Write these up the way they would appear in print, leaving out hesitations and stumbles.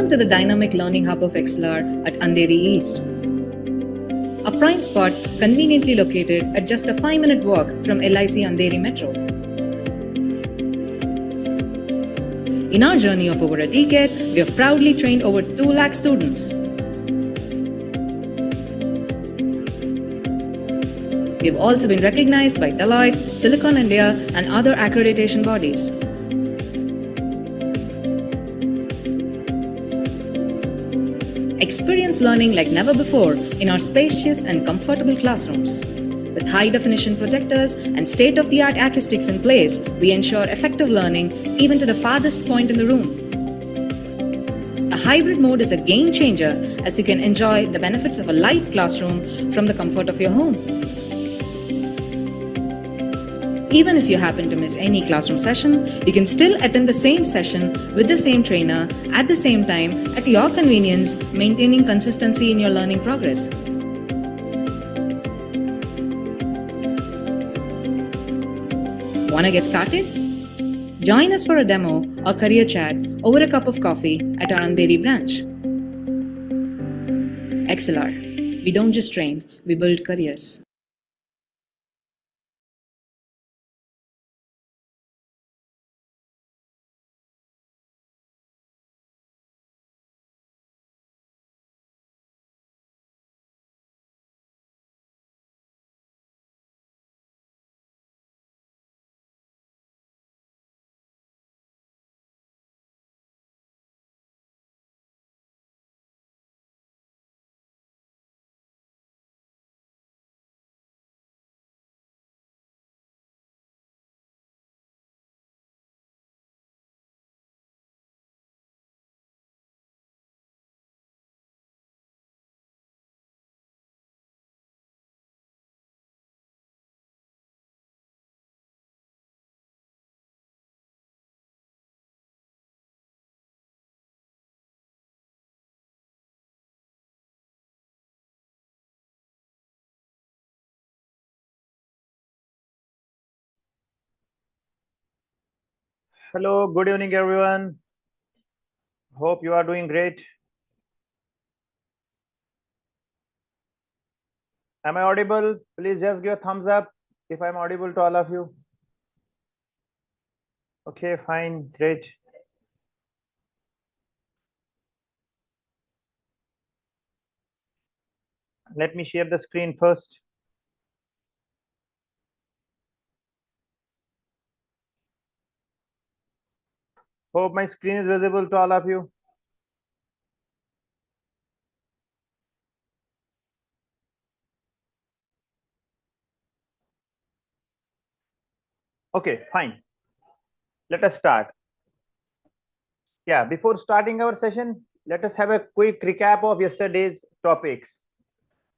Welcome to the dynamic learning hub of XLR at Andheri East. A prime spot conveniently located at just a 5-minute walk from LIC Andheri Metro. In our journey of over a decade, we have proudly trained over 2 lakh students. We have also been recognized by Deloitte, Silicon India, and other accreditation bodies. Experience learning like never before in our spacious and comfortable classrooms. With high-definition projectors and state-of-the-art acoustics in place, we ensure effective learning even to the farthest point in the room. A hybrid mode is a game changer as you can enjoy the benefits of a light classroom from the comfort of your home. Even if you happen to miss any classroom session, you can still attend the same session with the same trainer at the same time at your convenience, maintaining consistency in your learning progress. Wanna get started? Join us for a demo or career chat over a cup of coffee at our Andheri branch. XLR. We don't just train, we build careers. Hello, good evening, everyone. Hope you are doing great. Am I audible? Please just give a thumbs up if I'm audible to all of you. Okay, fine, great. Let me share the screen first. Hope my screen is visible to all of you. Okay, fine. Let us start. Yeah, before starting our session, let us have a quick recap of yesterday's topics.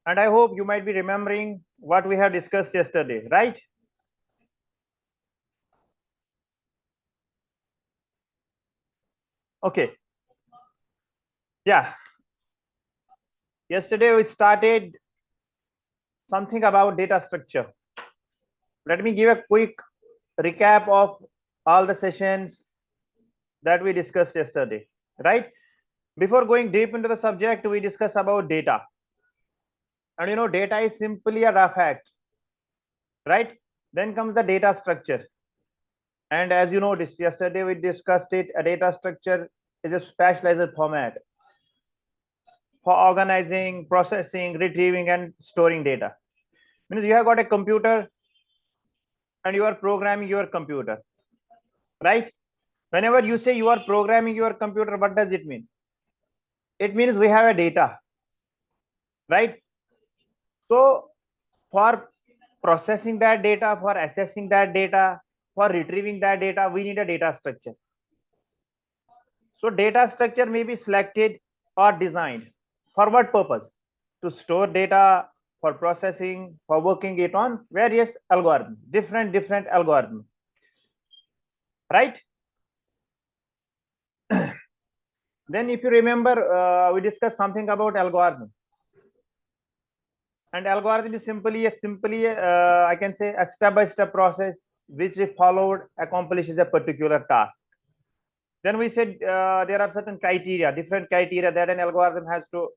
And I hope you might be remembering what we have discussed yesterday, right? Okay. Yeah. Yesterday we started something about data structure. Let me give a quick recap of all the sessions that we discussed yesterday, right? Before going deep into the subject, we discussed about data. And you know, data is simply a rough act, right? Then comes the data structure. And as you know, yesterday we discussed it, a data structure is a specialized format for organizing, processing, retrieving, and storing data. Means you have got a computer and you are programming your computer, right? Whenever you say you are programming your computer, what does it mean? It means we have a data, right? So for processing that data, for assessing that data, for retrieving that data, we need a data structure. So data structure may be selected or designed for what purpose? To store data, for processing, for working it on various algorithms, different algorithms, right? Then if you remember, we discussed something about algorithm. And algorithm is simply I can say a step-by-step process which if followed accomplishes a particular task. Then we said there are certain criteria, different criteria that an algorithm has to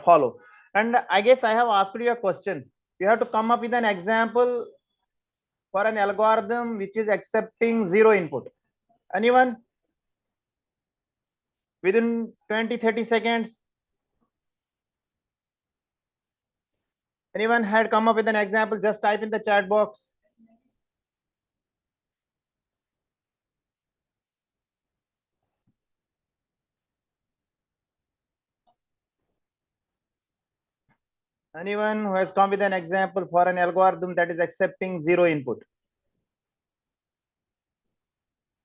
follow. And I guess I have asked you a question. You have to come up with an example for an algorithm which is accepting zero input. Anyone? Within 20-30 seconds. Anyone had come up with an example? Just type in the chat box. Anyone who has come with an example for an algorithm that is accepting zero input?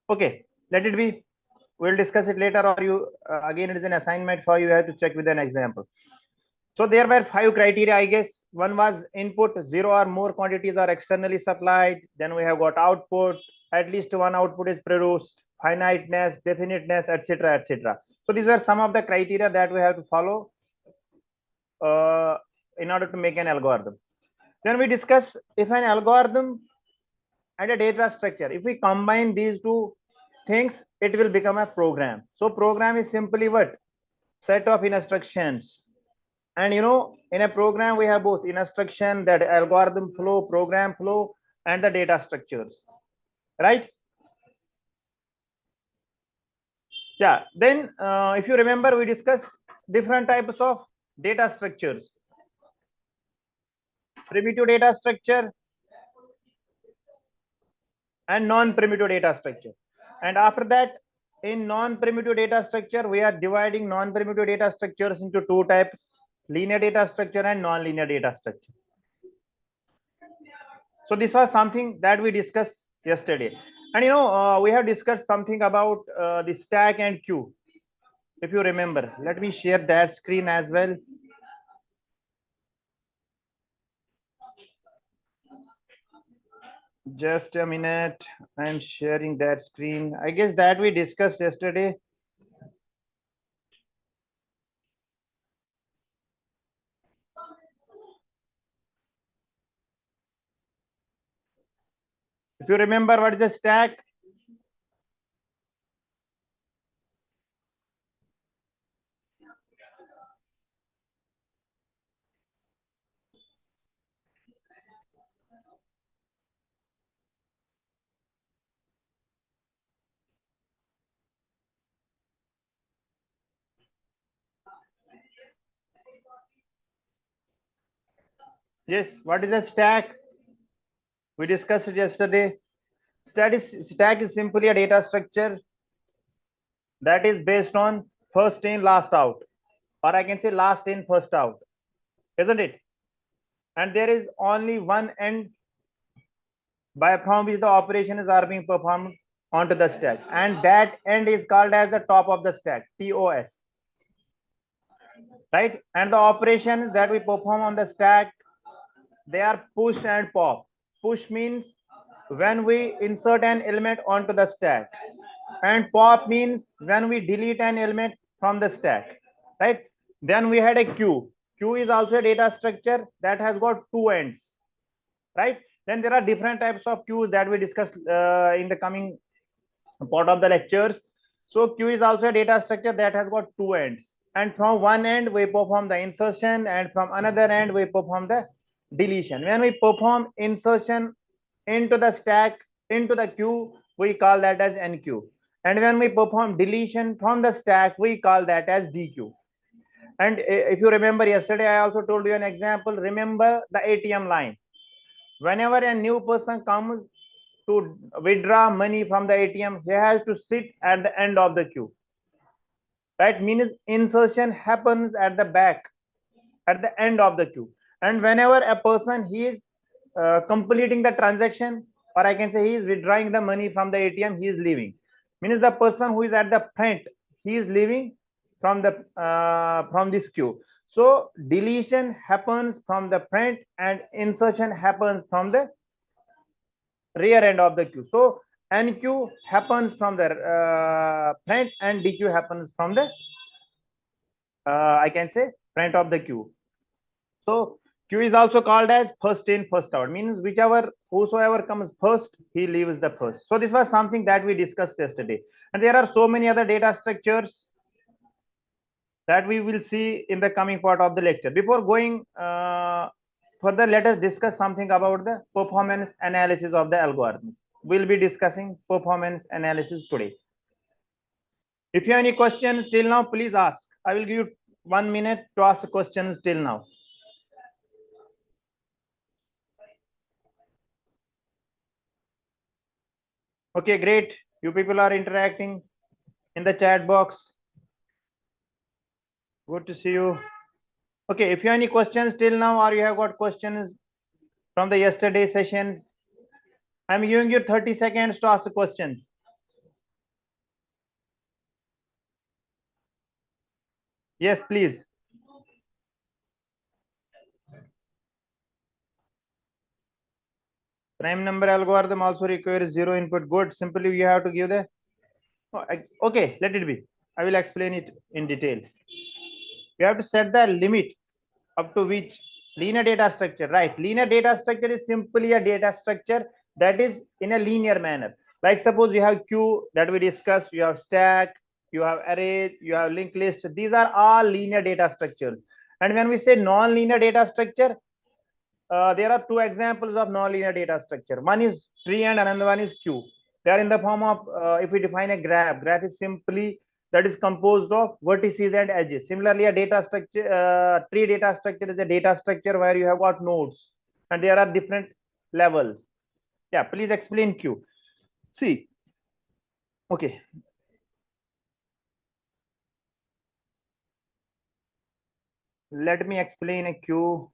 Okay, let it be. We'll discuss it later, or you again, it is an assignment for you. You have to check with an example. So there were 5 criteria, I guess. One was input, 0 or more quantities are externally supplied. Then we have got output, at least one output is produced, finiteness, definiteness, etc., etc. So these were some of the criteria that we have to follow in order to make an algorithm. Then we discuss if an algorithm and a data structure, if we combine these two things, it will become a program. So program is simply what? Set of instructions. And in a program we have both instruction, that algorithm flow, program flow, and the data structures, right? Yeah. Then if you remember, we discussed different types of data structures. Primitive data structure and non-primitive data structure. And after that, in non-primitive data structure, we are dividing non-primitive data structures into 2 types: linear data structure and non-linear data structure. So this was something that we discussed yesterday. And we have discussed something about the stack and queue. If you remember, let me share that screen as well. Just a minute. I'm sharing that screen. I guess that we discussed yesterday. If you remember, what is the stack? Yes, what is a stack? We discussed it yesterday. Stack is simply a data structure that is based on first in, last out, or I can say last in, first out, isn't it? And there is only one end from which the operations are being performed onto the stack, and that end is called as the top of the stack, TOS, right? And the operations that we perform on the stack, they are push and pop. Push means when we insert an element onto the stack, and pop means when we delete an element from the stack, right? Then we had a queue. Queue is also a data structure that has got 2 ends, right? Then there are different types of queues that we discussed in the coming part of the lectures. So queue is also a data structure that has got 2 ends, and from one end we perform the insertion, and from another end we perform the deletion. When we perform insertion into the stack, into the queue, we call that as NQ, and when we perform deletion from the stack, we call that as DQ. And if you remember, yesterday I also told you an example. Remember the ATM line. Whenever a new person comes to withdraw money from the ATM, he has to sit at the end of the queue, right? Means insertion happens at the back, at the end of the queue. And whenever a person, he is completing the transaction, or I can say he is withdrawing the money from the ATM, he is leaving. Means the person who is at the front, he is leaving from the from this queue. So deletion happens from the front and insertion happens from the rear end of the queue. So NQ happens from the front and DQ happens from the I can say front of the queue. So Q is also called as first in, first out. Means whosoever comes first, he leaves the first. So this was something that we discussed yesterday. And there are so many other data structures that we will see in the coming part of the lecture. Before going further, let us discuss something about the performance analysis of the algorithm. We'll be discussing performance analysis today. If you have any questions till now, please ask. I will give you 1 minute to ask questions till now. Okay, great. You people are interacting in the chat box. Good to see you. Okay, if you have any questions till now, or you have got questions from the yesterday sessions, I'm giving you 30 seconds to ask questions. Yes, please. Prime number algorithm also requires zero input. Good. Simply you have to give the. Okay, let it be. I will explain it in detail. You have to set the limit up to which linear data structure, right? Linear data structure is simply a data structure that is in a linear manner. Like suppose you have queue that we discussed, you have stack, you have array, you have linked list. These are all linear data structures. And when we say non-linear data structure, there are two examples of non-linear data structure. One is tree and another one is queue. They are in the form of, if we define a graph, graph is simply that is composed of vertices and edges. Similarly, a data structure, tree data structure is a data structure where you have got nodes and there are different levels. Yeah, please explain queue. See, okay. Let me explain a queue.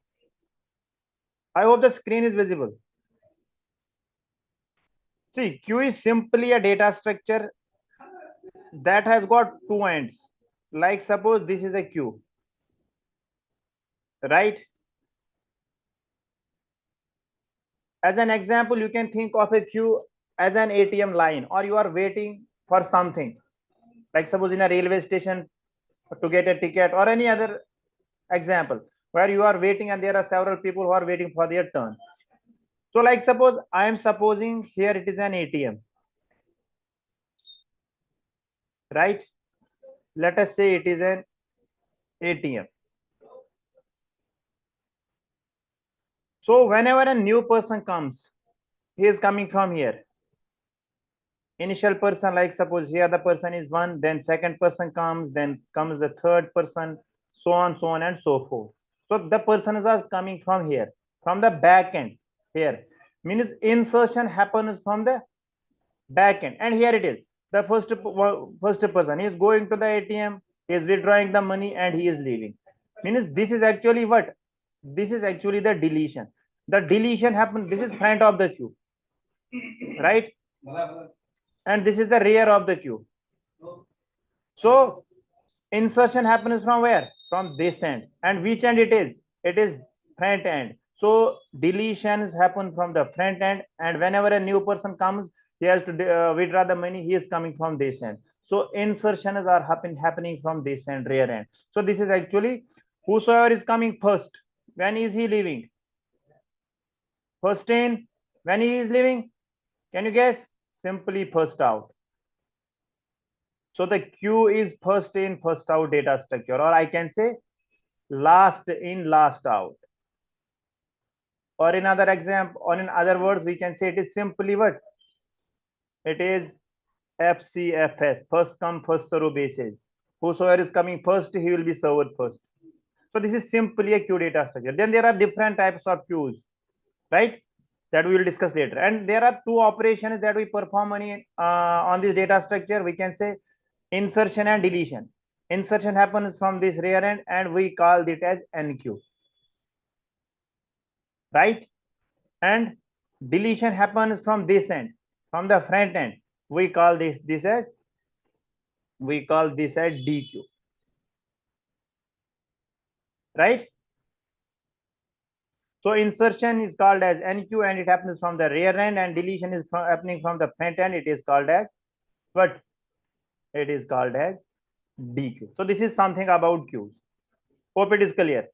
I hope the screen is visible. See, queue is simply a data structure that has got two ends. Like suppose this is a queue, right? As an example, you can think of a queue as an ATM line, or you are waiting for something. Like suppose in a railway station to get a ticket, or any other example where you are waiting and there are several people who are waiting for their turn. So like suppose I am supposing here it is an ATM, right? Let us say it is an ATM. So whenever a new person comes, he is coming from here. Initial person, like suppose here the person is one, then second person comes, then comes the third person, so on and so forth. So the persons are coming from here, from the back end here. Means insertion happens from the back end, and here it is. The first person is going to the ATM, he is withdrawing the money and he is leaving. Means this is actually what? This is actually the deletion. The deletion happens, this is front of the queue, right? And this is the rear of the queue. So insertion happens from where? From this end. And which end it is? It is front end. So deletions happen from the front end, and whenever a new person comes, he has to withdraw the money, he is coming from this end. So insertions are happening from this end, rear end. So this is actually whosoever is coming first. When is he leaving? First in. When he is leaving? Can you guess? Simply first out. So the queue is first in, first out data structure, or I can say last in, last out. Or in other example, or in other words, we can say it is simply what? It is FCFS, first come, first serve basis. Whosoever is coming first, he will be served first. So this is simply a queue data structure. Then there are different types of queues, right? That we will discuss later. And there are two operations that we perform on this data structure. We can say insertion and deletion. Insertion happens from this rear end and we call it as NQ, right? And deletion happens from this end, from the front end. We call this as DQ, right? So insertion is called as NQ and it happens from the rear end, and deletion is happening from the front end. It is called as what? It is called as DQ. So this is something about queues. Hope it is clear.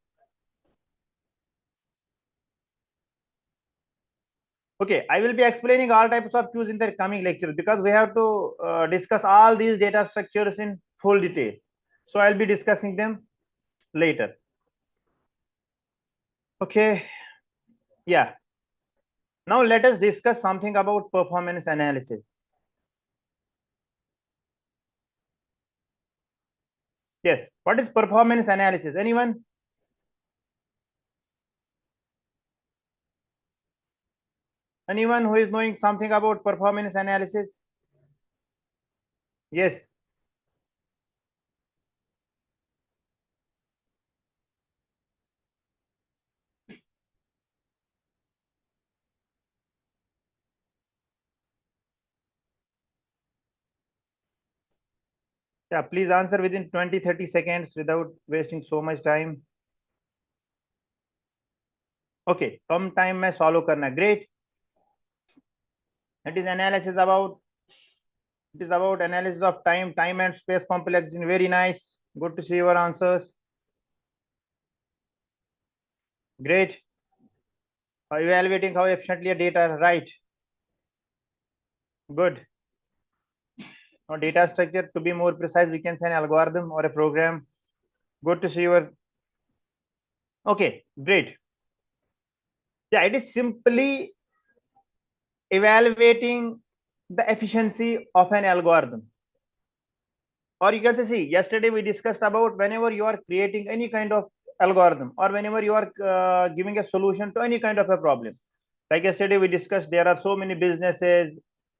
Okay, I will be explaining all types of queues in the coming lecture because we have to discuss all these data structures in full detail. So I'll be discussing them later. Okay, yeah. Now let us discuss something about performance analysis. Yes, what is performance analysis? Anyone? Anyone who is knowing something about performance analysis? Yes. Yeah, please answer within 20-30 seconds without wasting so much time. Okay, come time में solve करना. Great. It is analysis about, it is about analysis of time and space complexity. Very nice. Good to see your answers. Great. Evaluating how efficiently a data, right? Good. Now data structure, to be more precise, we can say an algorithm or a program. Good to see your. Okay, great. Yeah, it is simply evaluating the efficiency of an algorithm. Or you can say, see, yesterday we discussed about whenever you are creating any kind of algorithm or whenever you are giving a solution to any kind of a problem. Like yesterday we discussed, there are so many businesses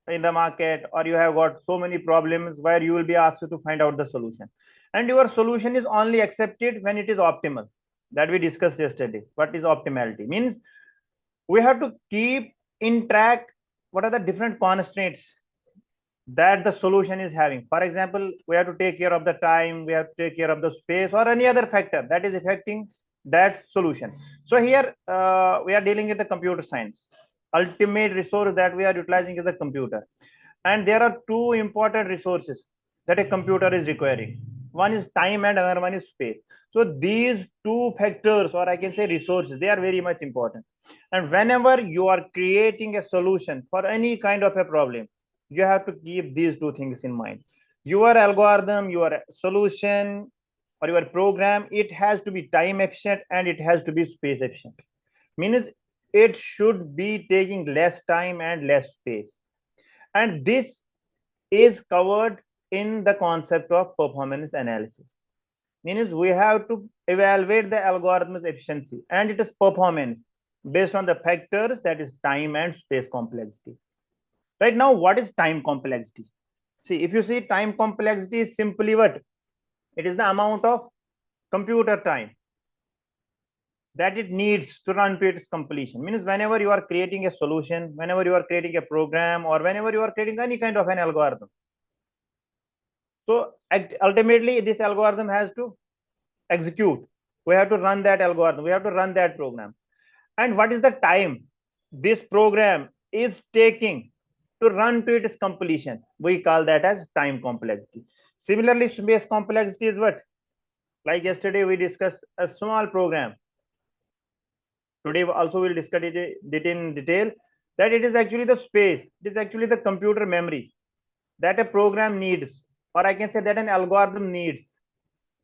in the market, or you have got so many problems where you will be asked to find out the solution. And your solution is only accepted when it is optimal. That we discussed yesterday. What is optimality? Means we have to keep in track what are the different constraints that the solution is having. For example, we have to take care of the time, we have to take care of the space or any other factor that is affecting that solution. So here we are dealing with the computer science. Ultimate resource that we are utilizing is the computer. And there are two important resources that a computer is requiring. One is time and another one is space. So these two factors, or I can say resources, they are very much important. And whenever you are creating a solution for any kind of a problem, you have to keep these two things in mind. Your algorithm, your solution, or your program, it has to be time efficient and it has to be space efficient. Means it should be taking less time and less space. And this is covered in the concept of performance analysis. Means we have to evaluate the algorithm's efficiency and its performance based on the factors that is time and space complexity. Right now, what is time complexity? See, if you see, time complexity is simply what? It is the amount of computer time that it needs to run to its completion. Means whenever you are creating a solution, whenever you are creating a program, or whenever you are creating any kind of an algorithm. So ultimately, this algorithm has to execute. We have to run that algorithm. We have to run that program. And what is the time this program is taking to run to its completion? We call that as time complexity. Similarly, space complexity is what? Like yesterday, we discussed a small program. Today, also we'll discuss it in detail. That it is actually the space. It is actually the computer memory that a program needs, or I can say that an algorithm needs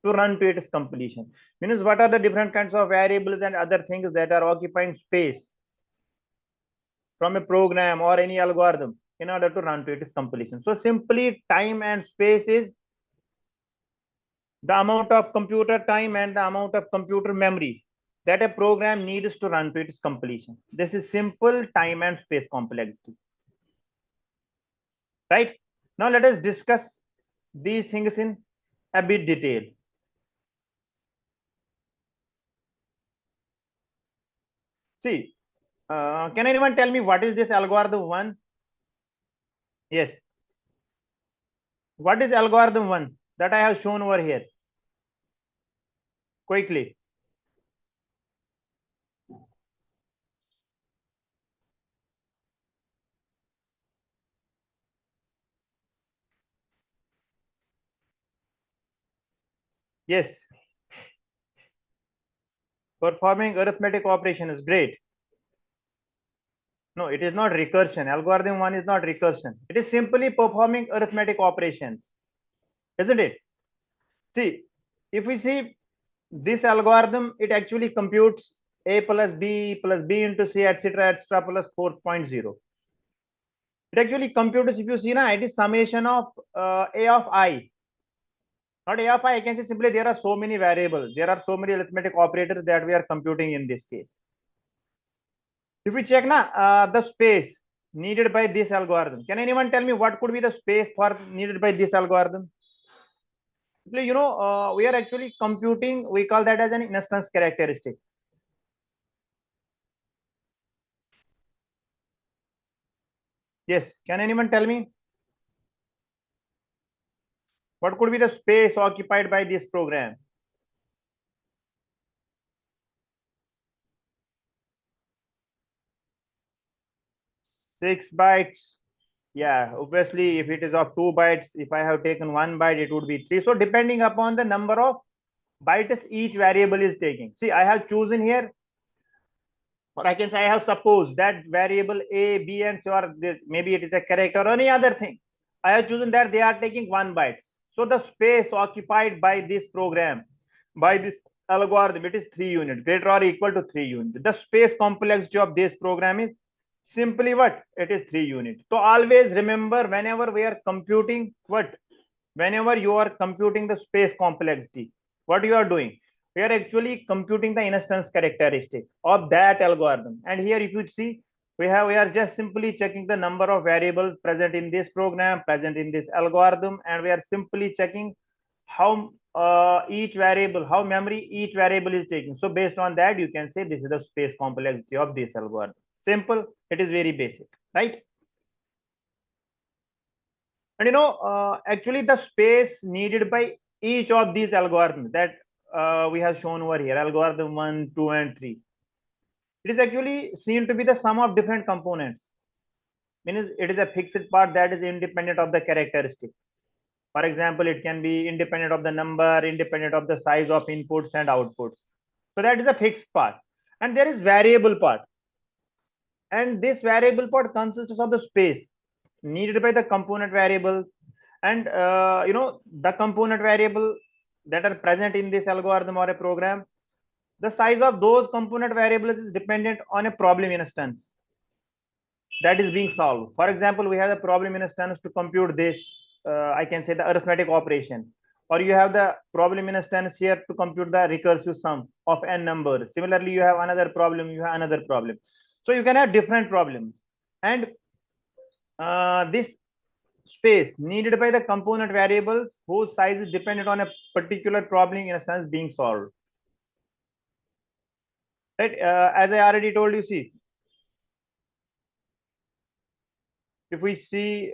to run to its completion. Means what are the different kinds of variables and other things that are occupying space from a program or any algorithm in order to run to its completion. So simply time and space is the amount of computer time and the amount of computer memory that a program needs to run to its completion. This is simple time and space complexity. Right? Now let us discuss these things in a bit detail. See, can anyone tell me what is this algorithm one? Yes. What is algorithm one that I have shown over here? Quickly. Yes. Performing arithmetic operation is great. No, it is not recursion. Algorithm 1 is not recursion. It is simply performing arithmetic operations, isn't it? See, if we see this algorithm, it actually computes a plus b into c, etc., plus 4.0. It actually computes, if you see, na, it is summation of a of I. Not a of I can say simply there are so many variables. There are so many arithmetic operators that we are computing in this case. If we check the space needed by this algorithm, can anyone tell me what could be the space for needed by this algorithm? We are actually computing, we call that as an instance characteristic. Yes, can anyone tell me what could be the space occupied by this program? 6 bytes. Yeah, obviously, if it is of 2 bytes, if I have taken 1 byte, it would be 3. So depending upon the number of bytes each variable is taking. See, I have chosen here, or I can say I have supposed that variable A, B, and so or this, maybe it is a character or any other thing. I have chosen that they are taking 1 byte. So the space occupied by this program, by this algorithm, it is 3 units, greater or equal to 3 units. The space complexity of this program is simply what? It is 3 units. So always remember, whenever we are computing what? Whenever you are computing the space complexity, what you are doing? We are actually computing the instance characteristic of that algorithm. And here, if you see, we are just simply checking the number of variables present in this program, present in this algorithm, and we are simply checking how each variable, how memory each variable is taking. So based on that, you can say this is the space complexity of this algorithm. Simple. It is very basic, right? And actually the space needed by each of these algorithms that we have shown over here, algorithm 1, 2, and 3, it is actually seen to be the sum of different components. Means it is a fixed part that is independent of the characteristic. For example, it can be independent of the number, independent of the size of inputs and outputs. So that is a fixed part. And there is variable part. And this variable part consists of the space needed by the component variables, and the component variable that are present in this algorithm or a program. The size of those component variables is dependent on a problem instance that is being solved. For example, we have the problem instance to compute this, I can say the arithmetic operation, or you have the problem instance here to compute the recursive sum of n numbers. Similarly, you have another problem, you have another problem. So you can have different problems, and this space needed by the component variables whose size is dependent on a particular problem instance being solved. Right? As I already told you, see, if we see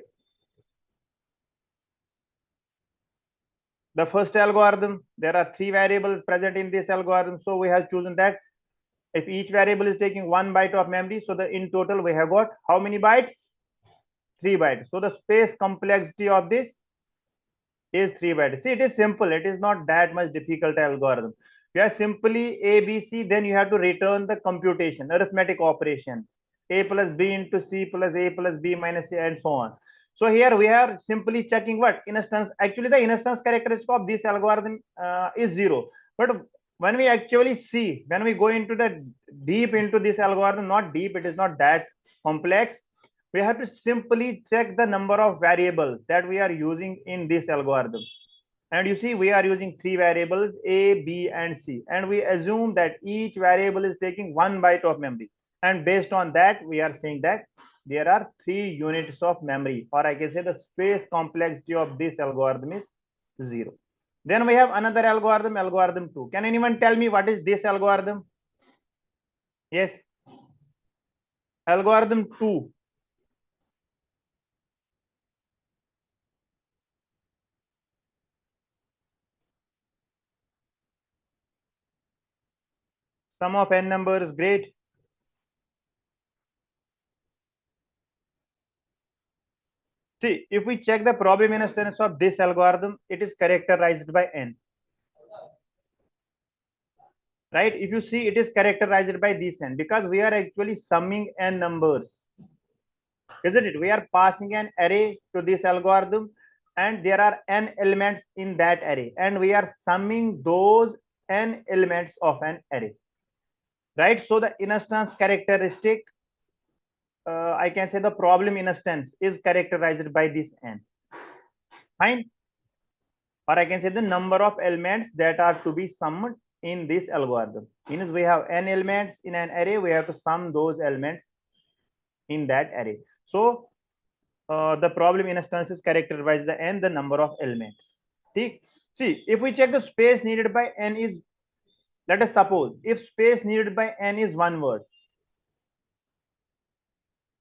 the first algorithm, there are 3 variables present in this algorithm. So we have chosen that if each variable is taking 1 byte of memory, so the in total we have got how many bytes? 3 bytes. So the space complexity of this is 3 bytes. See, it is simple. It is not that much difficult algorithm. You have simply A, B, C, then you have to return the computation, arithmetic operations. A plus B into C plus A plus B minus C, and so on. So here we are simply checking what? Instance. Actually, the instance characteristic of this algorithm is 0. But when we actually see, when we go into the deep into this algorithm, not deep, it is not that complex. We have to simply check the number of variables that we are using in this algorithm. And you see, we are using 3 variables, A, B, and C. And we assume that each variable is taking 1 byte of memory. And based on that, we are saying that there are 3 units of memory, or I can say the space complexity of this algorithm is 0. Then we have another algorithm, algorithm 2. Can anyone tell me what is this algorithm? Yes. Algorithm 2. Sum of n numbers, great. See, if we check the problem instance of this algorithm, it is characterized by n. Right? If you see, it is characterized by this n because we are actually summing n numbers. isn't it? We are passing an array to this algorithm, and there are n elements in that array, and we are summing those n elements of an array, right? So the instance characteristic, I can say the problem instance is characterized by this n. Fine. Or I can say the number of elements that are to be summed in this algorithm. Means we have n elements in an array, we have to sum those elements in that array. So the problem instance is characterized by the n, the number of elements. See, if we check the space needed by n is, let us suppose if space needed by n is one word,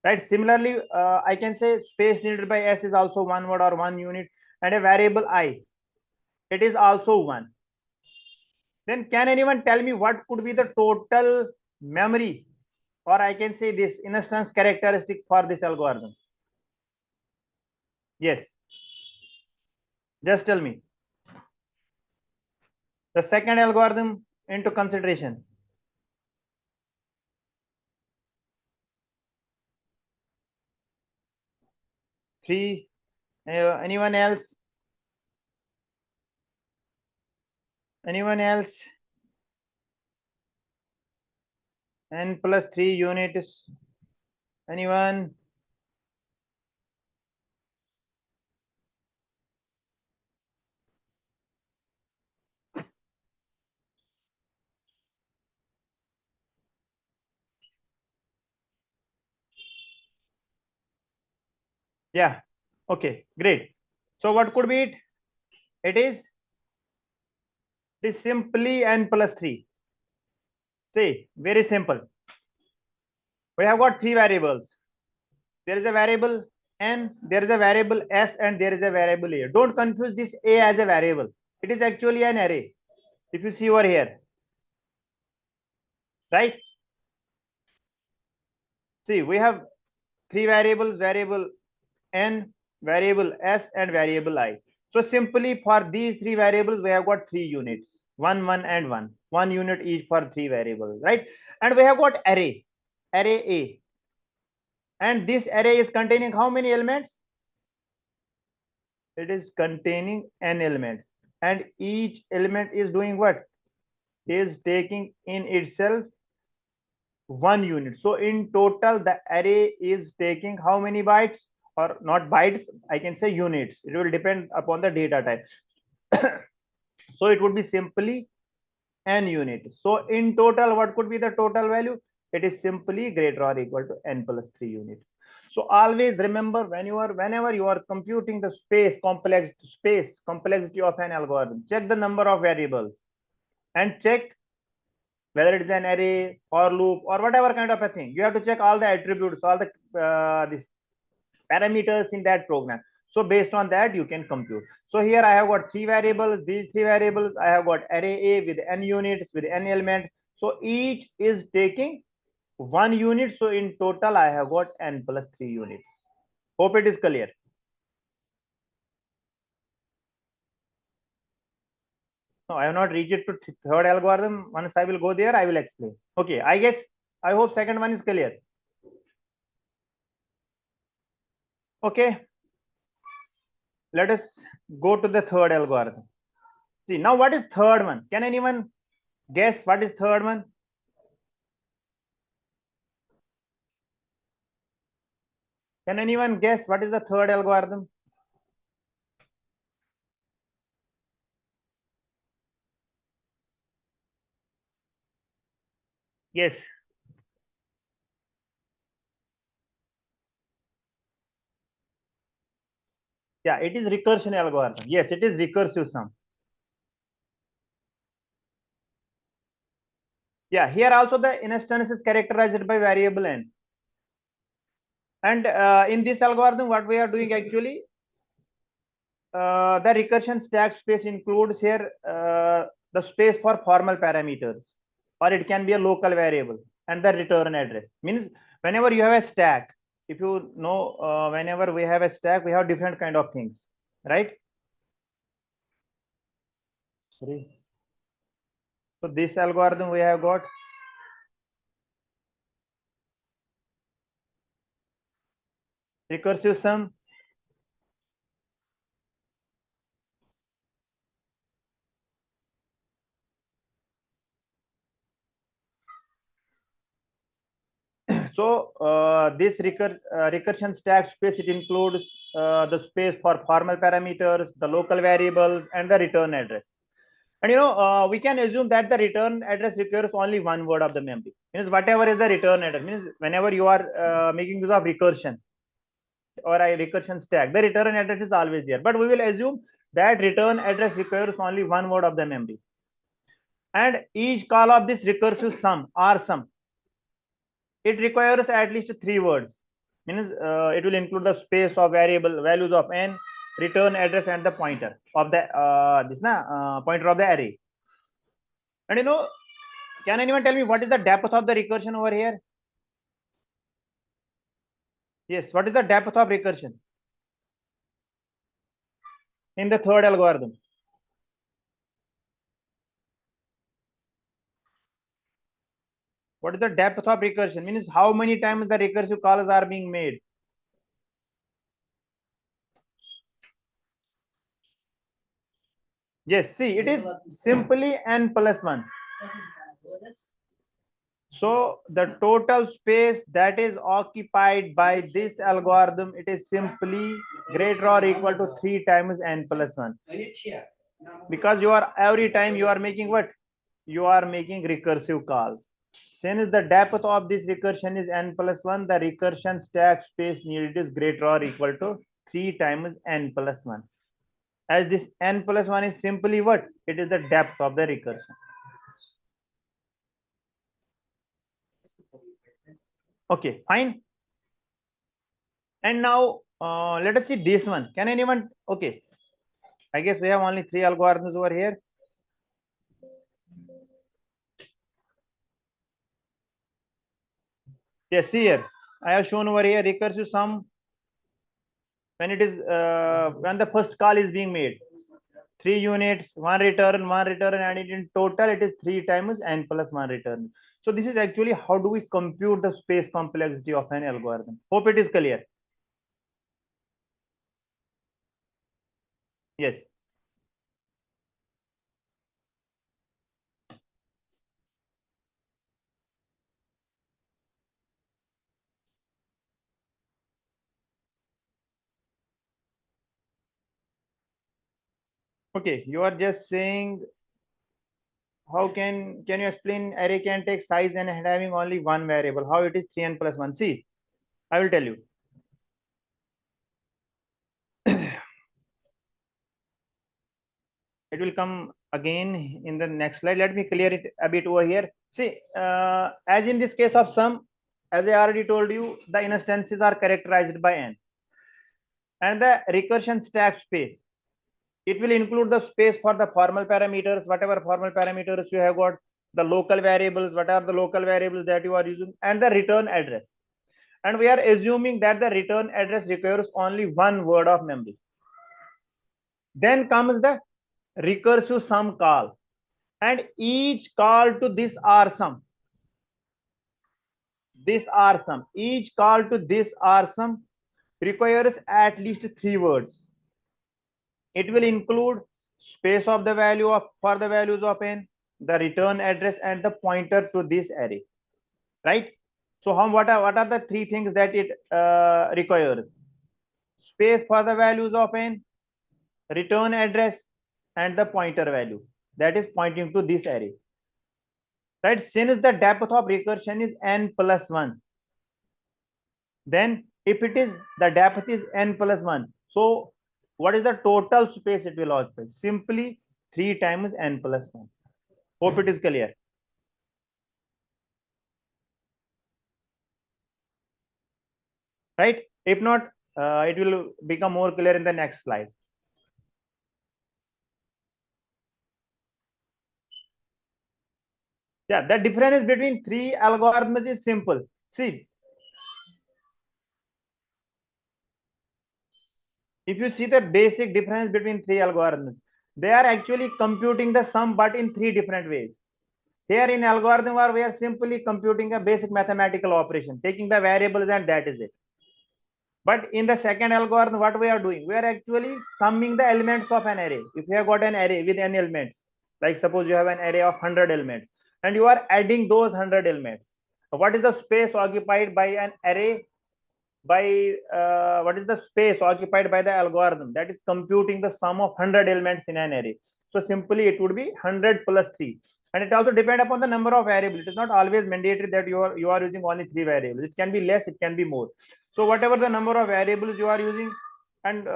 right? Similarly, I can say space needed by s is also one word or one unit, and a variable I, it is also one. Then can anyone tell me what could be the total memory, or I can say this instance characteristic for this algorithm? Yes, just tell me. The second algorithm into consideration. Three. Anyone else? Anyone else? N plus 3 units. Anyone? Yeah. Okay, great. So what could be it? It is simply n plus 3. See, very simple. We have got three variables. There is a variable n, there is a variable s, and there is a variable a. Don't confuse this a as a variable. It is actually an array. If you see over here, right? See, we have three variables: variable n, variable s, and variable I. So simply for these three variables, we have got three units: one, and one. One unit each for three variables, right? And we have got array A. And this array is containing how many elements? It is containing n elements, and each element is doing what? Is taking in itself one unit. So in total, the array is taking how many bytes? Or not bytes, I can say units. It will depend upon the data type. So it would be simply n units. So in total, what could be the total value? It is simply greater or equal to n plus 3 units. So always remember, whenever you are computing the complexity of an algorithm, check the number of variables and check whether it is an array or loop or whatever kind of a thing. You have to check all the attributes, all the this parameters in that program. So based on that, you can compute. So here I have got three variables. These three variables, I have got array A with n units, with n elements. So each is taking one unit. So in total, I have got n plus 3 units. Hope it is clear. No, I have not reached it to third algorithm. Once I will go there, I will explain. Okay, I hope second one is clear. Okay, let us go to the third algorithm. See, now what is third one? Can anyone guess what is third one? Can anyone guess what is the third algorithm? Yes. Yeah, it is recursion algorithm. Yes, it is recursive sum. Yeah, here also the instance is characterized by variable n. And in this algorithm, what we are doing actually, the recursion stack space includes here the space for formal parameters, or it can be a local variable, and the return address. Means whenever you have a stack, if you know, whenever we have a stack, we have different kind of things, right? Sorry. So this algorithm we have got recursive sum. So this recursion stack space, it includes the space for formal parameters, the local variables, and the return address. And we can assume that the return address requires only one word of the memory. Means whatever is the return address, means whenever you are making use of recursion or a recursion stack, the return address is always there. But we will assume that return address requires only one word of the memory. And each call of this recursive sum or sum, it requires at least three words. Means it will include the space of variable values of n, return address, and the pointer of the pointer of the array. And can anyone tell me what is the depth of the recursion over here? Yes, what is the depth of recursion in the third algorithm? What is the depth of recursion? Means how many times the recursive calls are being made? Yes, see, it is simply n plus 1. So the total space that is occupied by this algorithm, it is simply greater or equal to 3 times n plus 1. Because you are every time you are making what? You are making recursive calls. Since the depth of this recursion is n plus 1, the recursion stack space needed is greater or equal to 3 times n plus 1. As this n plus 1 is simply what? It is the depth of the recursion. Okay, fine. And now let us see this one. Can anyone? Okay, I guess we have only 3 algorithms over here. Yes, see here. I have shown over here recursive sum when it is when the first call is being made. 3 units, one return, and in total it is 3 times n plus 1 return. So this is actually how do we compute the space complexity of an algorithm. Hope it is clear. Yes. Okay, you are just saying how can you explain array can take size and having only one variable? How it is 3n plus 1? See, I will tell you. It will come again in the next slide. Let me clear it a bit over here. See, as in this case of sum, as I already told you, the instances are characterized by n. And the recursion stack space, it will include the space for the formal parameters, whatever formal parameters you have got, the local variables, what are the local variables that you are using, and the return address. And we are assuming that the return address requires only one word of memory. Then comes the recursive sum call, and each call to this R sum, each call to this R sum requires at least 3 words. It will include space of the value of for the values of n, the return address, and the pointer to this array, right? So what are the 3 things that it requires? Space for the values of n, return address, and the pointer value that is pointing to this array, right? Since the depth of recursion is n plus 1, then if it is the depth is n plus 1, so what is the total space it will occupy? Simply 3 times n plus 1. Hope it is clear. Right? If not, it will become more clear in the next slide. Yeah, the difference between 3 algorithms is simple. See, if you see the basic difference between 3 algorithms, they are actually computing the sum but in 3 different ways. Here in algorithm where we are simply computing a basic mathematical operation, taking the variables and that is it. But in the second algorithm, what we are doing? We are actually summing the elements of an array. If you have got an array with n elements, like suppose you have an array of 100 elements, and you are adding those 100 elements, what is the space occupied by an array by what is the space occupied by the algorithm that is computing the sum of 100 elements in an array? So simply it would be 100 plus 3, and it also depends upon the number of variables. It is not always mandatory that you are using only 3 variables. It can be less, it can be more. So whatever the number of variables you are using, and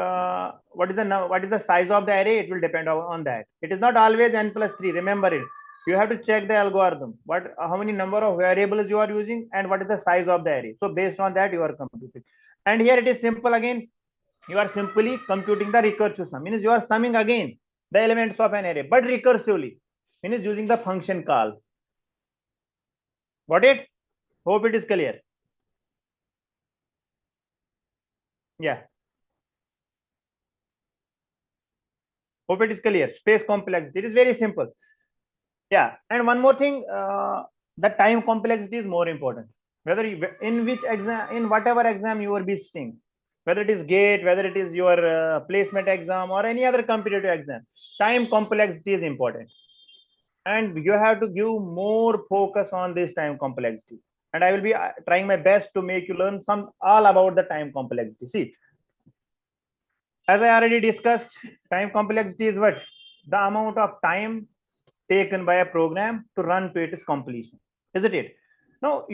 what is the size of the array, it will depend on that. It is not always n plus 3. Remember it. You have to check the algorithm, how many number of variables you are using and what is the size of the array. So based on that you are computing. And here it is simple again. You are simply computing the recursive sum. Means you are summing again the elements of an array, but recursively. Means using the function calls. Got it? Hope it is clear. Yeah. Hope it is clear. Space complexity. It is very simple. Yeah. And one more thing, the time complexity is more important. Whether you, in which exam, in whatever exam you are be sitting, whether it is GATE, whether it is your placement exam or any other competitive exam, time complexity is important. And you have to give more focus on this time complexity. And I will be trying my best to make you learn all about the time complexity. See, as I already discussed, time complexity is what? The amount of time taken by a program to run to its completion, isn't it? Now,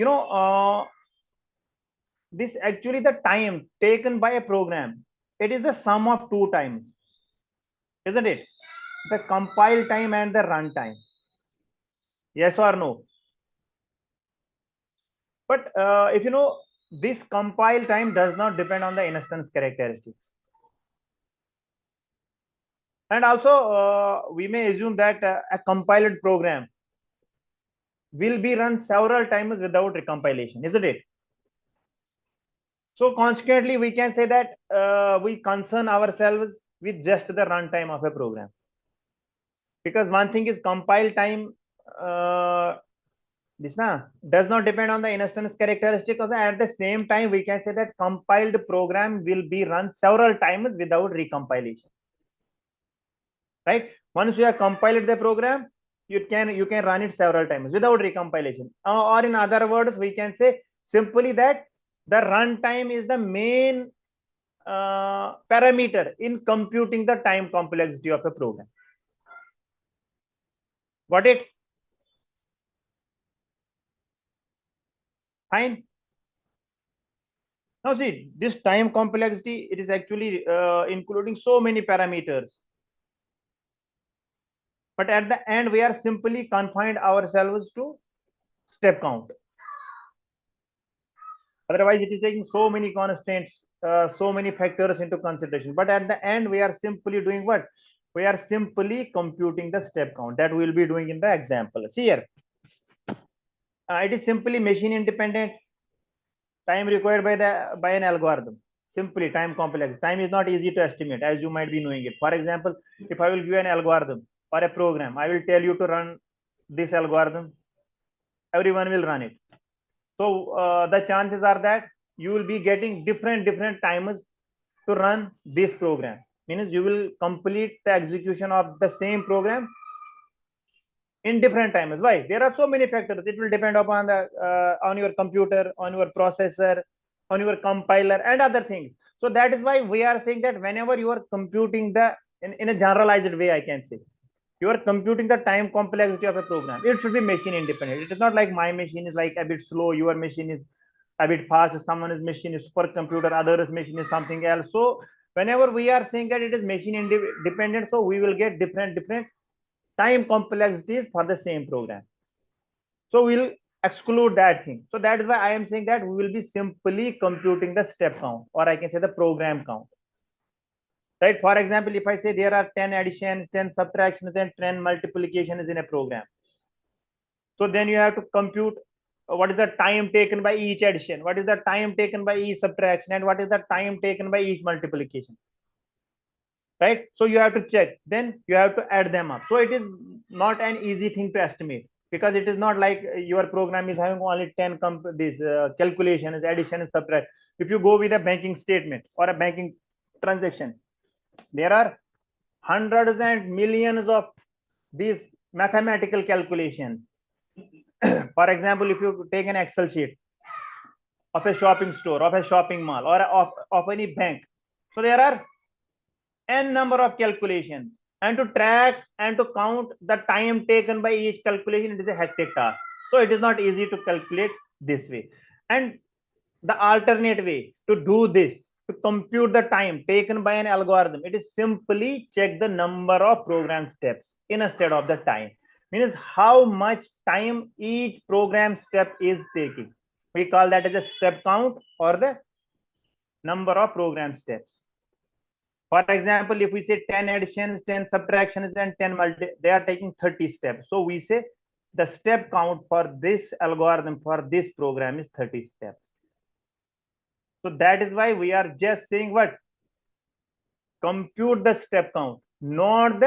this actually the time taken by a program, it is the sum of two times, isn't it? The compile time and the run time. Yes or no? But if you know, this compile time does not depend on the instance characteristics. And also, we may assume that a compiled program will be run several times without recompilation, isn't it? So consequently, we can say that we concern ourselves with just the runtime of a program. Because one thing is compile time does not depend on the instance characteristic. Also, at the same time, we can say that compiled program will be run several times without recompilation. Right? Once you have compiled the program, you can run it several times without recompilation. Or in other words, we can say simply that the runtime is the main parameter in computing the time complexity of a program. Got it? Fine. Now see, this time complexity, it is actually including so many parameters. But at the end, we are simply confined ourselves to step count. Otherwise, it is taking so many constraints, so many factors into consideration. But at the end, we are simply doing what? We are simply computing the step count that we will be doing in the example. See here. It is simply machine independent. Time required by an algorithm. Simply time complex. Time is not easy to estimate, as you might be knowing it. For example, if I will give an algorithm or a program, I will tell you to run this algorithm. Everyone will run it. So the chances are that you will be getting different times to run this program. Means you will complete the execution of the same program in different times. Why? There are so many factors. It will depend upon the on your computer, on your processor, on your compiler, and other things. So that is why we are saying that whenever you are computing the in a generalized way, I can say you are computing the time complexity of a program. It should be machine independent. It is not like my machine is like a bit slow, your machine is a bit fast, someone's machine is supercomputer, other's machine is something else. So whenever we are saying that it is machine independent, so we will get different time complexities for the same program. So we'll exclude that thing. So that is why I am saying that we will be simply computing the step count, or I can say the program count. Right? For example, if I say there are 10 additions, 10 subtractions, and 10 multiplications in a program. So then you have to compute what is the time taken by each addition, what is the time taken by each subtraction, and what is the time taken by each multiplication. Right? So you have to check, then you have to add them up. So it is not an easy thing to estimate, because it is not like your program is having only 10 calculations, addition and subtract. if you go with a banking statement or a banking transaction, there are hundreds and millions of these mathematical calculations. For example, if you take an Excel sheet of a shopping store, of a shopping mall, or of any bank, so there are n number of calculations, and to track and to count the time taken by each calculation, it is a hectic task. So it is not easy to calculate this way. And the alternate way to do this, to compute the time taken by an algorithm, it is simply check the number of program steps instead of the time. Means how much time each program step is taking. We call that as a step count or the number of program steps. For example, if we say 10 additions, 10 subtractions, and 10 they are taking 30 steps. So we say the step count for this algorithm, for this program, is 30 steps. So that is why we are just saying what? Compute the step count, not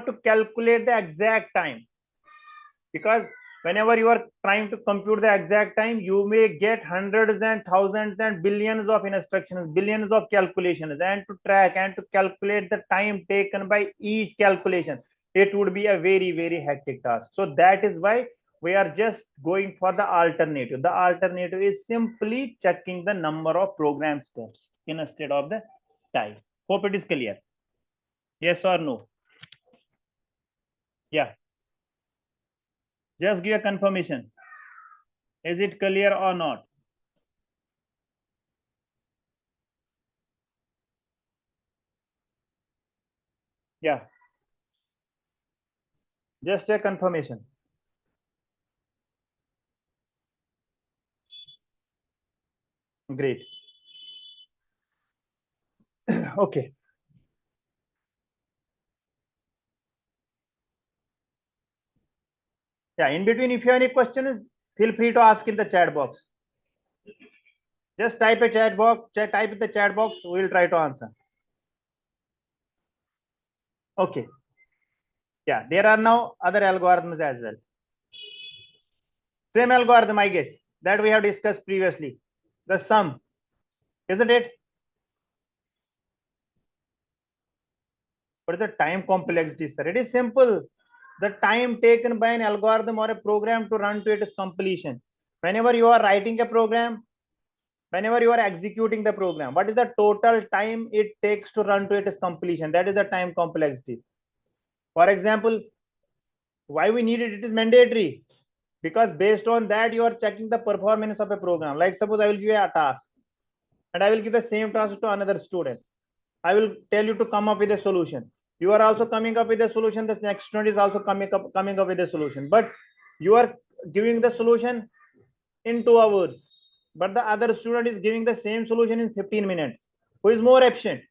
to calculate the exact time. Because whenever you are trying to compute the exact time, you may get hundreds and thousands and billions of instructions, billions of calculations, and to track and to calculate the time taken by each calculation, it would be a very, very hectic task. So that is why we are just going for the alternative. The alternative is simply checking the number of program steps instead of the time. Hope it is clear. Yes or no? Yeah. Just give a confirmation. Is it clear or not? Yeah. Just a confirmation. Great. Okay. Yeah, in between, if you have any questions, feel free to ask in the chat box. Just type a chat box, type in the chat box, we'll try to answer. Okay. Yeah, there are now other algorithms as well. Same algorithm, I guess, that we have discussed previously. The sum, isn't it? What is the time complexity, sir? It is simple. The time taken by an algorithm or a program to run to its completion. Whenever you are writing a program, whenever you are executing the program, what is the total time it takes to run to its completion? That is the time complexity. For example, why we need it? It is mandatory, because based on that you are checking the performance of a program. Like suppose I will give you a task and I will give the same task to another student. I will tell you to come up with a solution. You are also coming up with a solution. The next student is also coming up with a solution. But you are giving the solution in 2 hours. But the other student is giving the same solution in 15 minutes. Who is more efficient?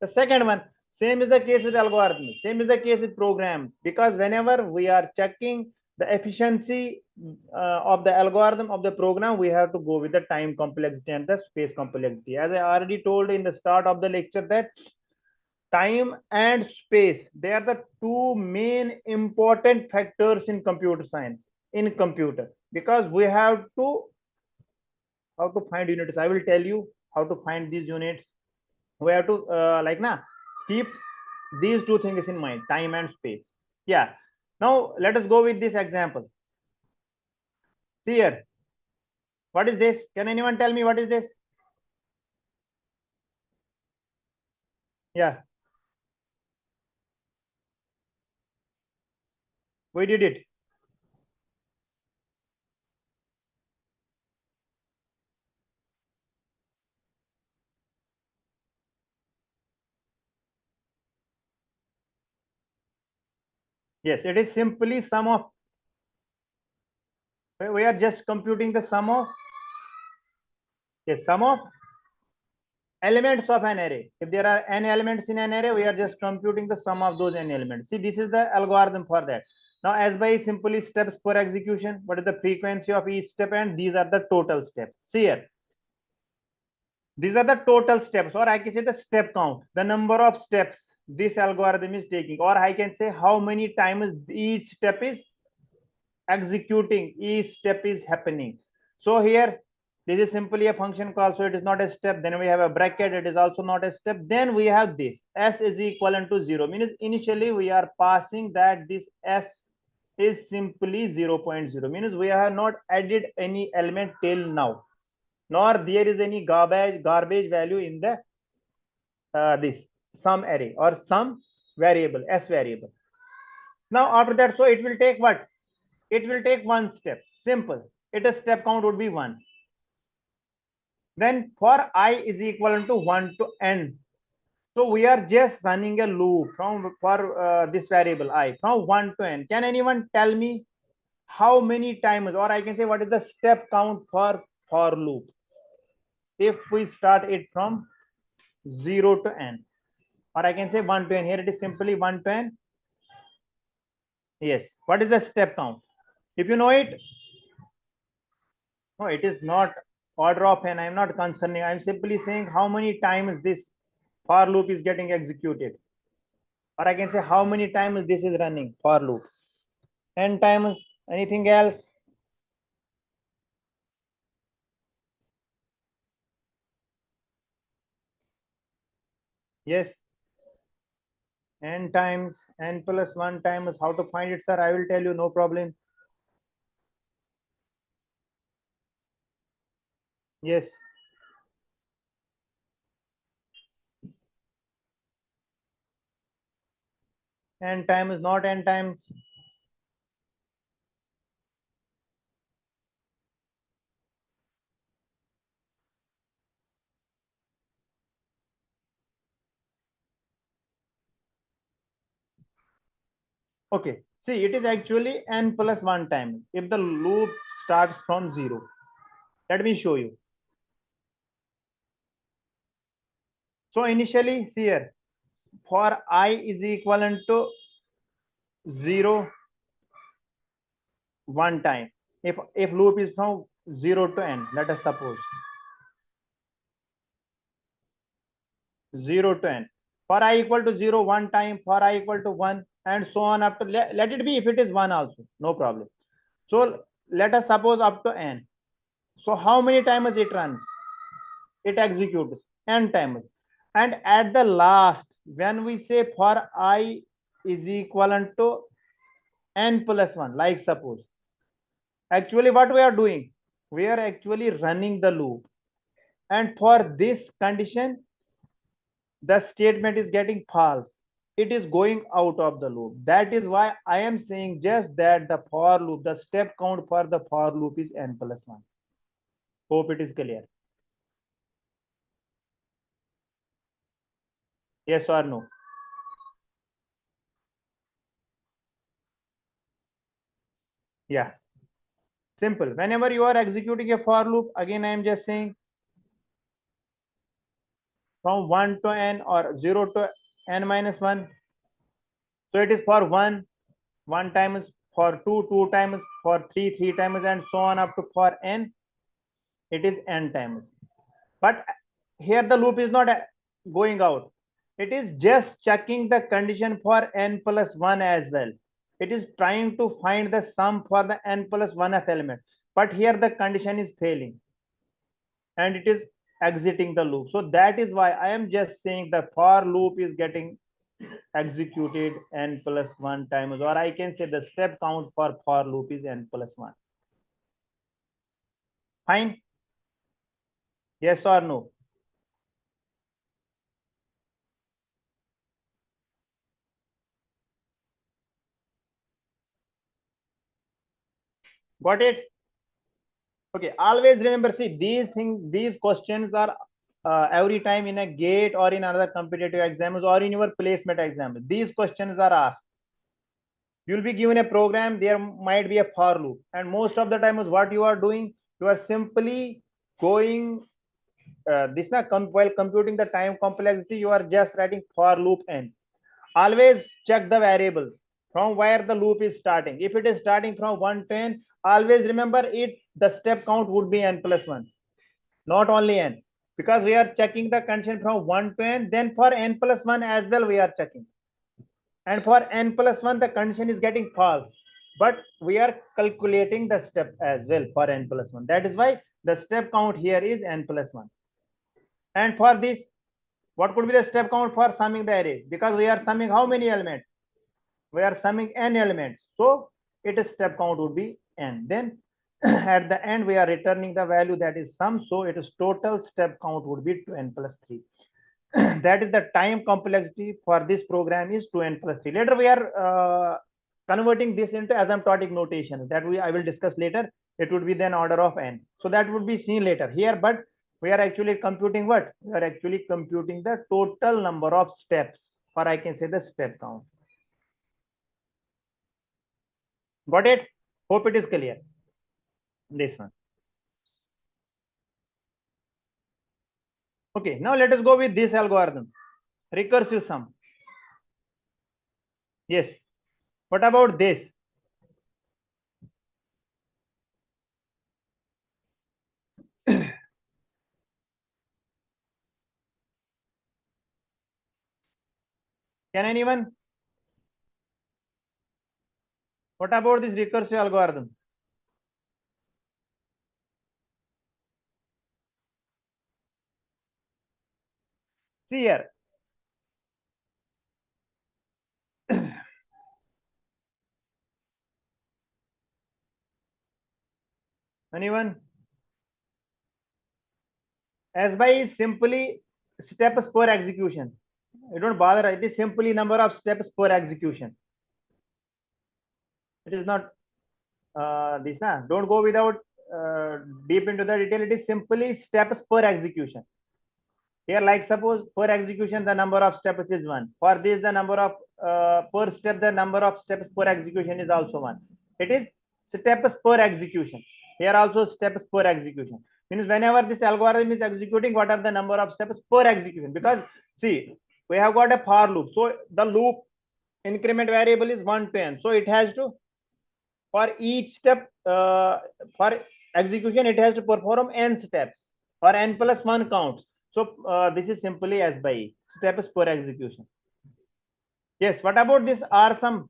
The second one. Same is the case with algorithms. Same is the case with programs. Because whenever we are checking the efficiency of the algorithm of the program, we have to go with the time complexity and the space complexity. As I already told in the start of the lecture, that time and space, they are the two main important factors in computer science, in computer, because we have to how to find units. I will tell you how to find these units. We have to keep these two things in mind, time and space. Yeah. Now let us go with this example. See here, what is this? Can anyone tell me what is this? Yeah, we did it. Yes, it is simply sum of, we are just computing the sum of, yes, sum of elements of an array. If there are n elements in an array, we are just computing the sum of those n elements. See, this is the algorithm for that. Now, as by simply steps per execution, what is the frequency of each step, and these are the total steps. See here, these are the total steps, or I can say the step count, the number of steps this algorithm is taking, or I can say how many times each step is executing, each step is happening. So here This is simply a function call, so it is not a step. Then we have a bracket, it is also not a step. Then we have this s is equivalent to 0, means initially we are passing that this s is simply 0.0, means we have not added any element till now, nor there is any garbage value in the this sum array or sum variable, s variable. Now after that, so it will take what? It will take one step. Simple. Its step count would be 1. Then for I is equivalent to 1 to n. So we are just running a loop from for this variable I from 1 to n. Can anyone tell me how many times, or I can say what is the step count for loop if we start it from 0 to n, or I can say 1 to n. Here it is simply 1 to n. Yes, what is the step count? If you know it, no, it is not order of n. I am not concerning. I am simply saying how many times this for loop is getting executed, or I can say how many times this is running for loop. N times. Anything else? Yes. N times. N plus 1 times. How to find it, sir? I will tell you. No problem. Yes. N times, not n times. Okay. See, it is actually n plus 1 time if the loop starts from 0. Let me show you. So initially, see here, for I is equivalent to 0, 1 time. If loop is from 0 to n, let us suppose 0 to n. For I equal to 0, 1 time, for I equal to 1, and so on up to, let it be if it is 1 also, no problem. So let us suppose up to n. So how many times it runs? It executes n times. And at the last, when we say for I is equivalent to n plus 1, like suppose, actually what we are doing? We are actually running the loop. And for this condition, the statement is getting false. It is going out of the loop. That is why I am saying just that the for loop, the step count for the for loop is n plus 1. Hope it is clear. Yes or no? Yeah. Simple. Whenever you are executing a for loop, again I am just saying from 1 to n or 0 to n minus 1. So it is for 1, 1 times, for 2, 2 times, for 3, 3 times, and so on up to for n, it is n times. But here the loop is not going out. It is just checking the condition for n plus 1 as well. It is trying to find the sum for the n plus 1th element. But here the condition is failing and it is exiting the loop. So that is why I am just saying the for loop is getting executed n plus 1 times, or I can say the step count for loop is n plus 1. Fine? Yes or no? Got it? Okay, always remember, see, these things, these questions are every time in a gate or in another competitive exams or in your placement exam. These questions are asked. You'll be given a program, there might be a for loop, and most of the time is what you are doing, you are simply going this na while computing the time complexity, you are just writing for loop n. Always check the variable from where the loop is starting. If it is starting from 1 to n, always remember it, the step count would be n plus 1, not only n, because we are checking the condition from 1 to n. Then for n plus 1 as well we are checking, and for n plus 1 the condition is getting false, but we are calculating the step as well for n plus 1. That is why the step count here is n plus 1. And for this, what could be the step count for summing the array? Because we are summing how many elements? We are summing n elements. So its step count would be n. Then at the end, we are returning the value that is sum. So its total step count would be 2n plus 3. That is the time complexity for this program is 2n plus 3. Later we are converting this into asymptotic notation that I will discuss later. It would be then order of n. So that would be seen later here, but we are actually computing what? We are actually computing the total number of steps, or I can say the step count. Got it? Hope it is clear. This one. Okay, now let us go with this algorithm. Recursive sum. Yes. What about this? Can anyone? What about this recursive algorithm? See here. Anyone? S by is simply steps per execution. You don't bother. It is simply number of steps per execution. It is not this. Don't go without deep into the detail. It is simply steps per execution. Here, like suppose per execution, the number of steps is 1. For this, the number of per step, the number of steps per execution is also 1. It is steps per execution. Here also steps per execution. Means whenever this algorithm is executing, what are the number of steps per execution? Because see, we have got a for loop. So the loop increment variable is 1 to n. So it has to, for each step, for execution, it has to perform n steps or n plus 1 counts. So this is simply S by E, steps per execution. Yes, what about this R sum?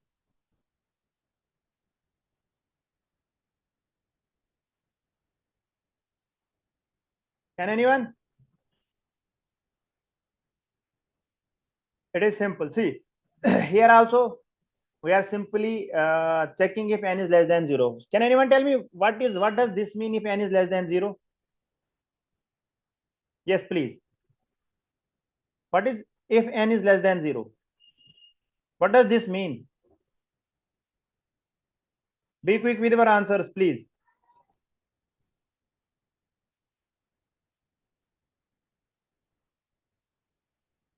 Can anyone? It is simple. See, here also we are simply checking if n is less than 0. Can anyone tell me what does this mean if n is less than 0? Yes, please. What is if n is less than 0? What does this mean? Be quick with your answers, please.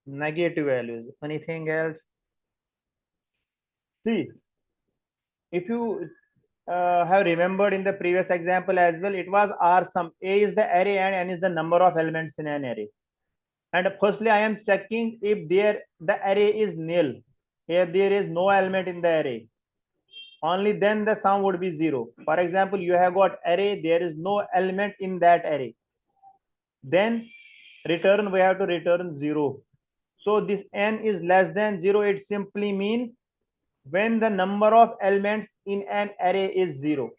Negative values. Anything else? See, if you have remembered in the previous example as well, it was R sum. A is the array and n is the number of elements in an array. And firstly, I am checking if the array is nil. If there is no element in the array, only then the sum would be 0. For example, you have got array, there is no element in that array. Then return, we have to return 0. So this n is less than 0. It simply means when the number of elements in an array is 0.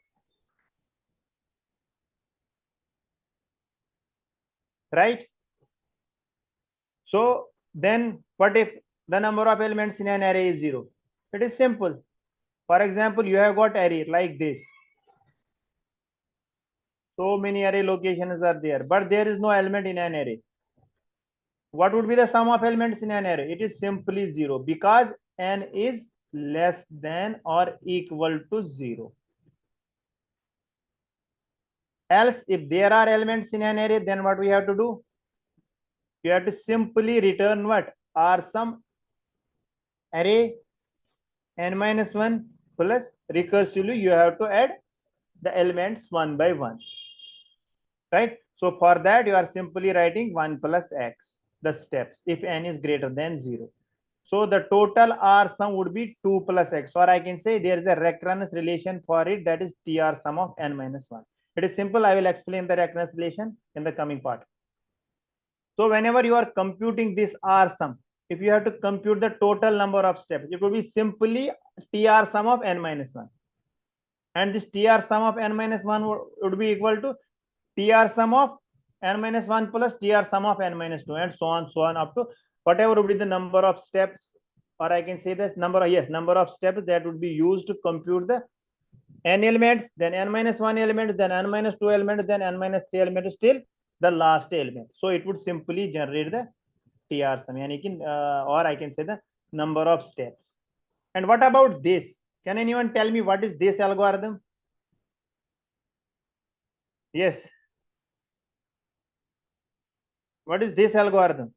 Right? So then what if the number of elements in an array is 0? It is simple. For example, you have got array like this. So many array locations are there, but there is no element in an array. What would be the sum of elements in an array? It is simply 0 because n is less than or equal to 0. Else, if there are elements in an array, then what we have to do? You have to simply return what? R sum array n minus 1 plus recursively you have to add the elements one by one. Right? So for that, you are simply writing 1 plus x, the steps, if n is greater than 0. So the total R sum would be 2 plus x, or I can say there is a recurrence relation for it, that is TR sum of n minus 1. It is simple. I will explain the recurrence relation in the coming part. So whenever you are computing this R sum, if you have to compute the total number of steps, it will be simply TR sum of n minus 1. And this TR sum of n minus 1 would be equal to TR sum of n minus 1 plus TR sum of n minus 2, and so on up to whatever would be the number of steps, or I can say this number of steps that would be used to compute the n elements, then n minus 1 element, then n minus 2 element, then n minus 3 element, still the last element. So it would simply generate the TR sum, or I can say the number of steps. And what about this? Can anyone tell me what is this algorithm? Yes. What is this algorithm?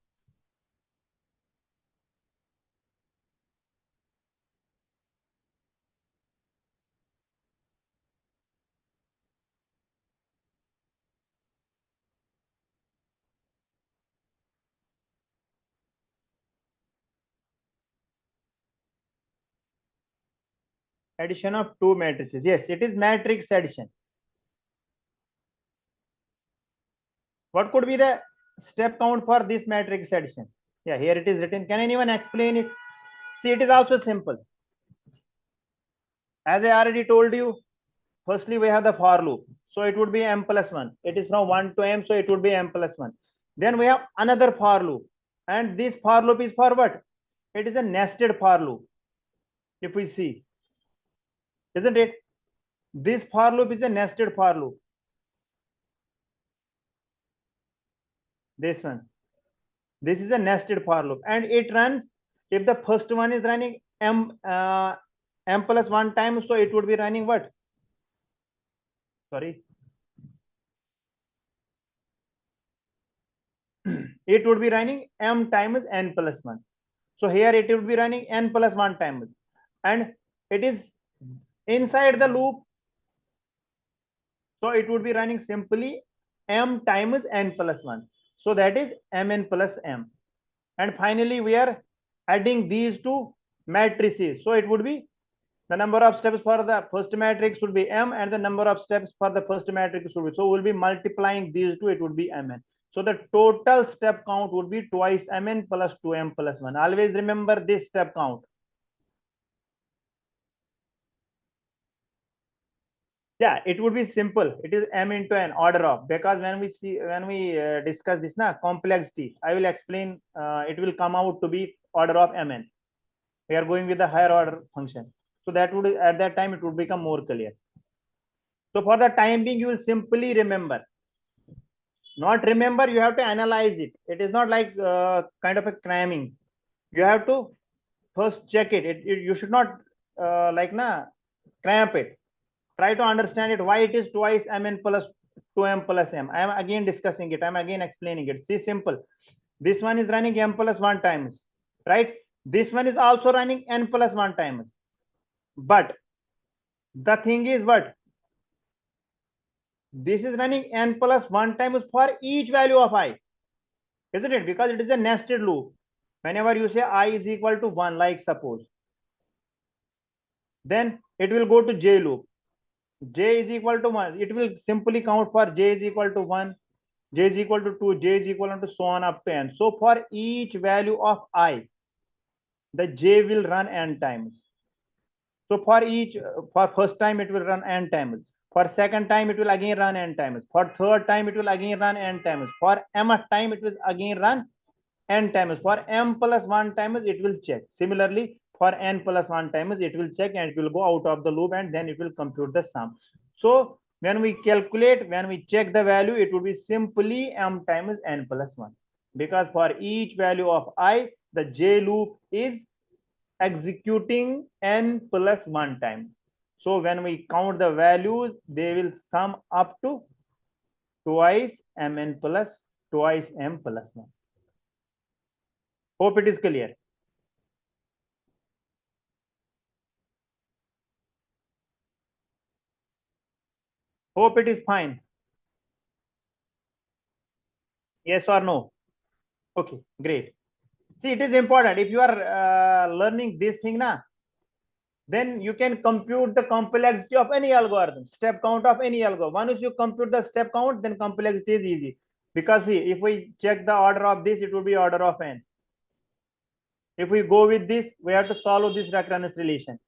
Addition of two matrices. Yes, it is matrix addition. What could be the step count for this matrix addition? Yeah, here it is written. Can anyone explain it? See, it is also simple. As I already told you, firstly, we have the for loop. So it would be m plus 1. It is from 1 to m, so it would be m plus 1. Then we have another for loop. And this for loop is for what? It is a nested for loop. If we see, isn't it? This for loop is a nested for loop. This one. This is a nested for loop, and it runs if the first one is running m plus 1 times, so it would be running what? Sorry. It would be running m times n plus 1. So here it would be running n plus 1 times, and it is inside the loop. So it would be running simply m times n plus 1. So that is mn plus m. And finally, we are adding these two matrices. So it would be the number of steps for the first matrix would be m, and the number of steps for the first matrix would be. So we'll be multiplying these two, it would be mn. So the total step count would be twice mn plus 2m plus 1. Always remember this step count. Yeah, it would be simple. It is m into n, order of, because when we discuss this complexity, I will explain. It will come out to be order of mn. We are going with the higher order function, so that would, at that time, it would become more clear. So for the time being, you will simply remember. Not remember, you have to analyze it. It is not like kind of a cramming. You have to first check it. You should not cramp it. Try to understand it, why it is twice mn plus 2m plus m. I am again discussing it. I am again explaining it. See, simple. This one is running m plus 1 times, right? This one is also running n plus 1 times. But the thing is what? This is running n plus 1 times for each value of I. Isn't it? Because it is a nested loop. Whenever you say I is equal to 1, like suppose, then it will go to j loop. J is equal to 1. It will simply count for j is equal to 1, j is equal to 2, j is equal to so on up to n. So for each value of I, the j will run n times. So for first time, it will run n times. For second time, it will again run n times. For third time, it will again run n times. For m time, it will again run n times. For m plus 1 times, it will check. Similarly, for n plus 1 times, it will check and it will go out of the loop, and then it will compute the sum. So when we calculate, when we check the value, it will be simply m times n plus 1. Because for each value of I, the j loop is executing n plus 1 time. So when we count the values, they will sum up to twice mn plus twice m plus 1. Hope it is clear. Hope it is fine. Yes or no? Okay, great. See, it is important. If you are learning this thing now, then you can compute the complexity of any algorithm, step count of any algorithm. Once you compute the step count, then complexity is easy. Because see, if we check the order of this, it will be order of n. If we go with this, we have to solve this recurrence relation.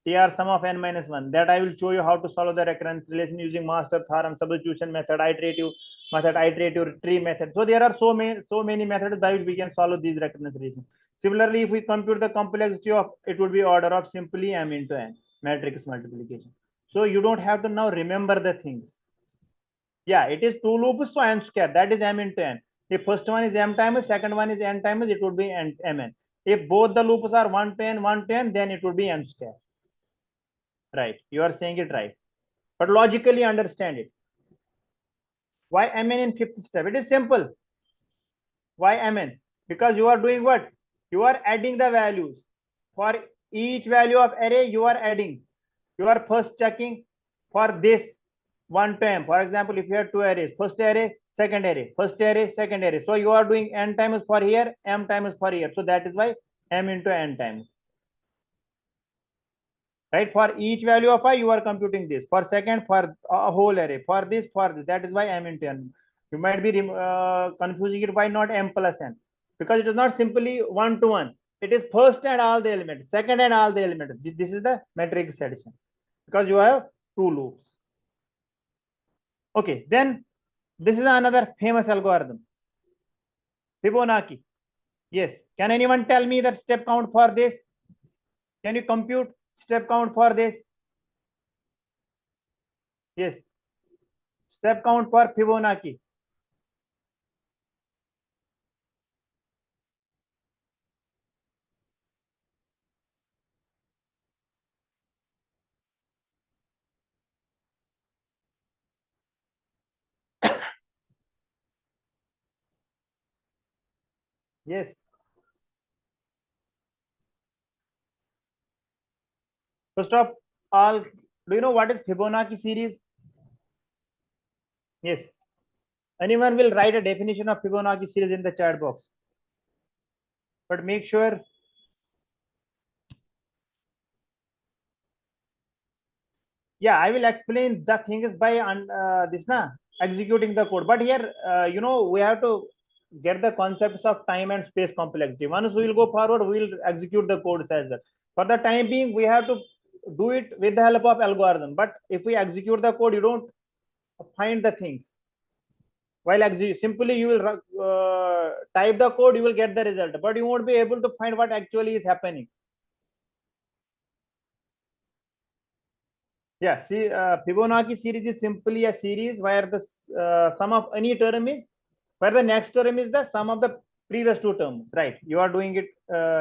TR sum of n minus 1. That I will show you how to solve the recurrence relation using master theorem, substitution method, iterative tree method. So there are so many methods by which we can solve these recurrence relations. Similarly, if we compute the complexity of, it would be order of simply m into n, matrix multiplication. So you don't have to now remember the things. Yeah, it is two loops, so n square, that is m into n. If first one is m times, second one is n times, it would be mn. If both the loops are 1 to n, 1 to n, then it would be n square. Right, you are saying it right, but logically understand it. Why mn in fifth step? It is simple. Why mn? Because you are doing what? You are adding the values. For each value of array, you are adding. You are first checking for this 1 to m. For example, if you have two arrays, first array, second array, first array, second array. So you are doing n times for here, m times for here. So that is why m into n times. Right, for each value of I, you are computing this. For second, for a whole array, for this, that is why m into n. You might be confusing it. Why not m plus n? Because it is not simply 1 to 1. It is first and all the elements, second and all the elements. This is the matrix addition, because you have two loops. Okay, then this is another famous algorithm, Fibonacci. Yes, can anyone tell me the step count for this? Can you compute step count for this? Yes, step count for Fibonacci. Yes. First of all, do you know what is Fibonacci series? Yes. Anyone will write a definition of Fibonacci series in the chat box. But make sure. Yeah, I will explain the things by executing the code. But here, we have to get the concepts of time and space complexity. Once we will go forward, we will execute the codes as well. For the time being, we have to do it with the help of algorithm. But if we execute the code, you don't find the things. While simply you will type the code, you will get the result, but you won't be able to find what actually is happening. Yeah, see, Fibonacci series is simply a series where the sum of any term is, where the next term is the sum of the previous two terms. Right, you are doing it,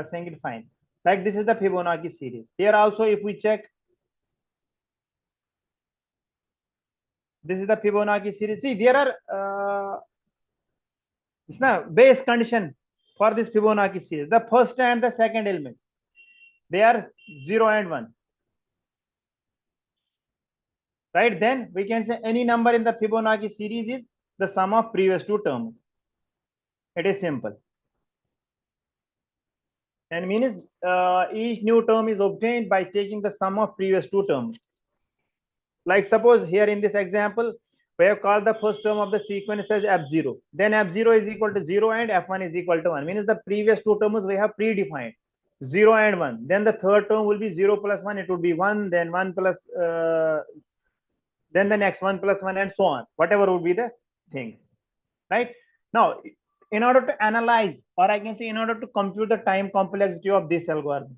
saying it fine. Like this is the Fibonacci series. Here also, if we check, this is the Fibonacci series. See, there are base condition for this Fibonacci series. The first and the second element, they are 0 and 1. Right, then we can say any number in the Fibonacci series is the sum of previous two terms. It is simple, and means each new term is obtained by taking the sum of previous two terms. Like suppose here in this example, we have called the first term of the sequence as f0, then f0 is equal to 0 and f1 is equal to 1, means the previous two terms we have predefined, 0 and 1. Then the third term will be 0 plus 1, it would be 1, then 1 plus then the next 1 plus 1 and so on, whatever would be the things. Right, now in order to analyze, or I can say in order to compute the time complexity of this algorithm,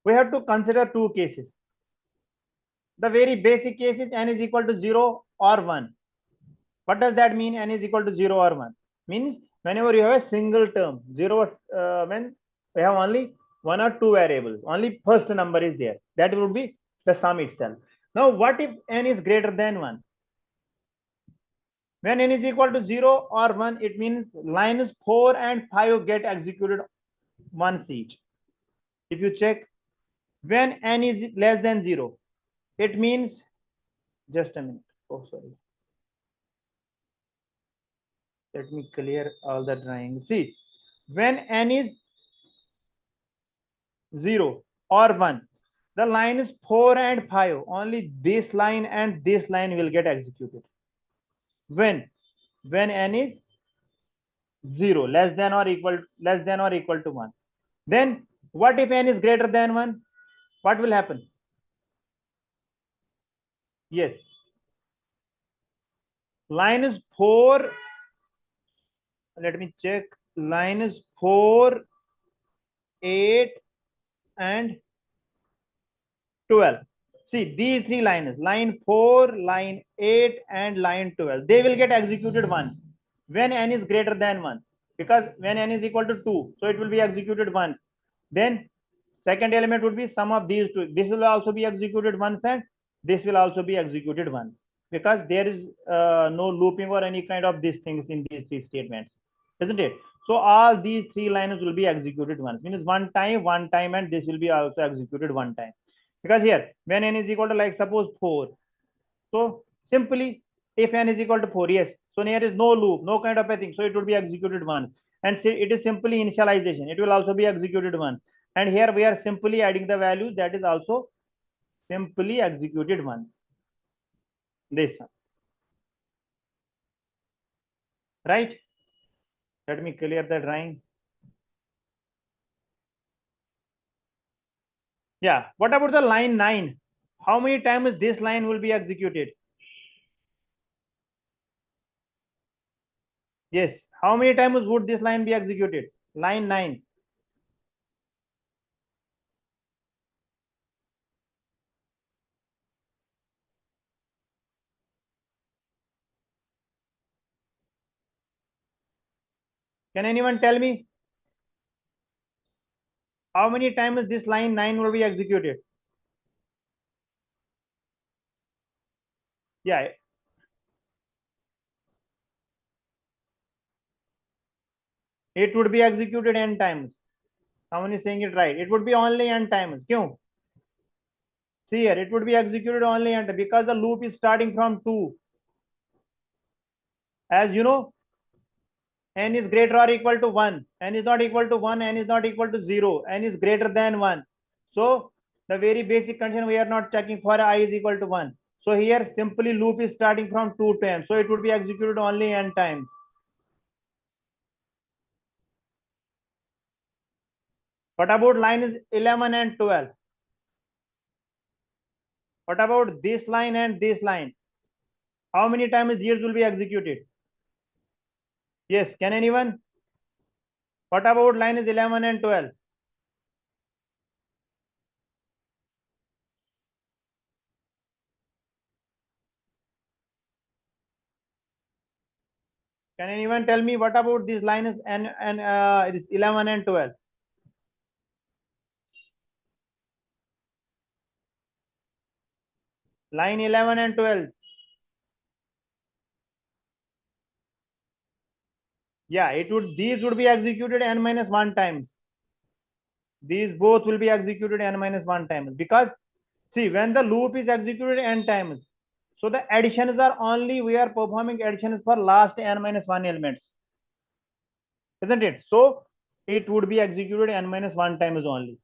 we have to consider two cases. The very basic case is n is equal to 0 or 1. What does that mean, n is equal to 0 or 1? Means whenever you have a single term, 0, when we have only one or two variables, only first number is there, that would be the sum itself. Now what if n is greater than 1? When n is equal to 0 or 1, it means lines 4 and 5 get executed once each. If you check, when n is less than 0, it means, just a minute, oh sorry, let me clear all the drawings. See, when n is 0 or 1, the line is 4 and 5, only this line and this line will get executed. When n is 0, less than or equal to 1. Then what if n is greater than 1? What will happen? Yes. Line is 4. Let me check. Line is 4, 8, and 12. See, these three lines, line 4, line 8, and line 12, they will get executed once when n is greater than 1, because when n is equal to 2, so it will be executed once. Then second element would be sum of these two. This will also be executed once, and this will also be executed once, because there is no looping or any kind of these things in these three statements, isn't it? So all these three lines will be executed once, means one time, and this will be also executed one time. Because here when n is equal to, like, suppose 4, so simply if n is equal to 4, yes, so there is no loop, no kind of a thing, so it would be executed once. And say it is simply initialization, it will also be executed once. And here we are simply adding the values, that is also simply executed once. This one, right? Let me clear the drawing. Yeah, what about the line 9? How many times this line will be executed? Yes, how many times would this line be executed? Line 9. Can anyone tell me how many times this line 9 will be executed? Yeah, it would be executed n times. Someone is saying it right. It would be only n times. Kyun? See here, it would be executed only n times because the loop is starting from 2. As you know, n is greater or equal to 1. N is not equal to 1. N is not equal to 0. N is greater than 1. So the very basic condition we are not checking for I is equal to 1. So here simply loop is starting from 2 times. So it would be executed only n times. What about line is 11 and 12? What about this line and this line? How many times these will be executed? Yes, can anyone? What about line is 11 and 12? Can anyone tell me what about this line is and it is 11 and 12? Line 11 and 12. Yeah, it would, these would be executed n minus 1 times. These both will be executed n minus 1 times, because see, when the loop is executed n times, so the additions are only, we are performing additions for last n minus 1 elements, isn't it? So it would be executed n minus 1 times only.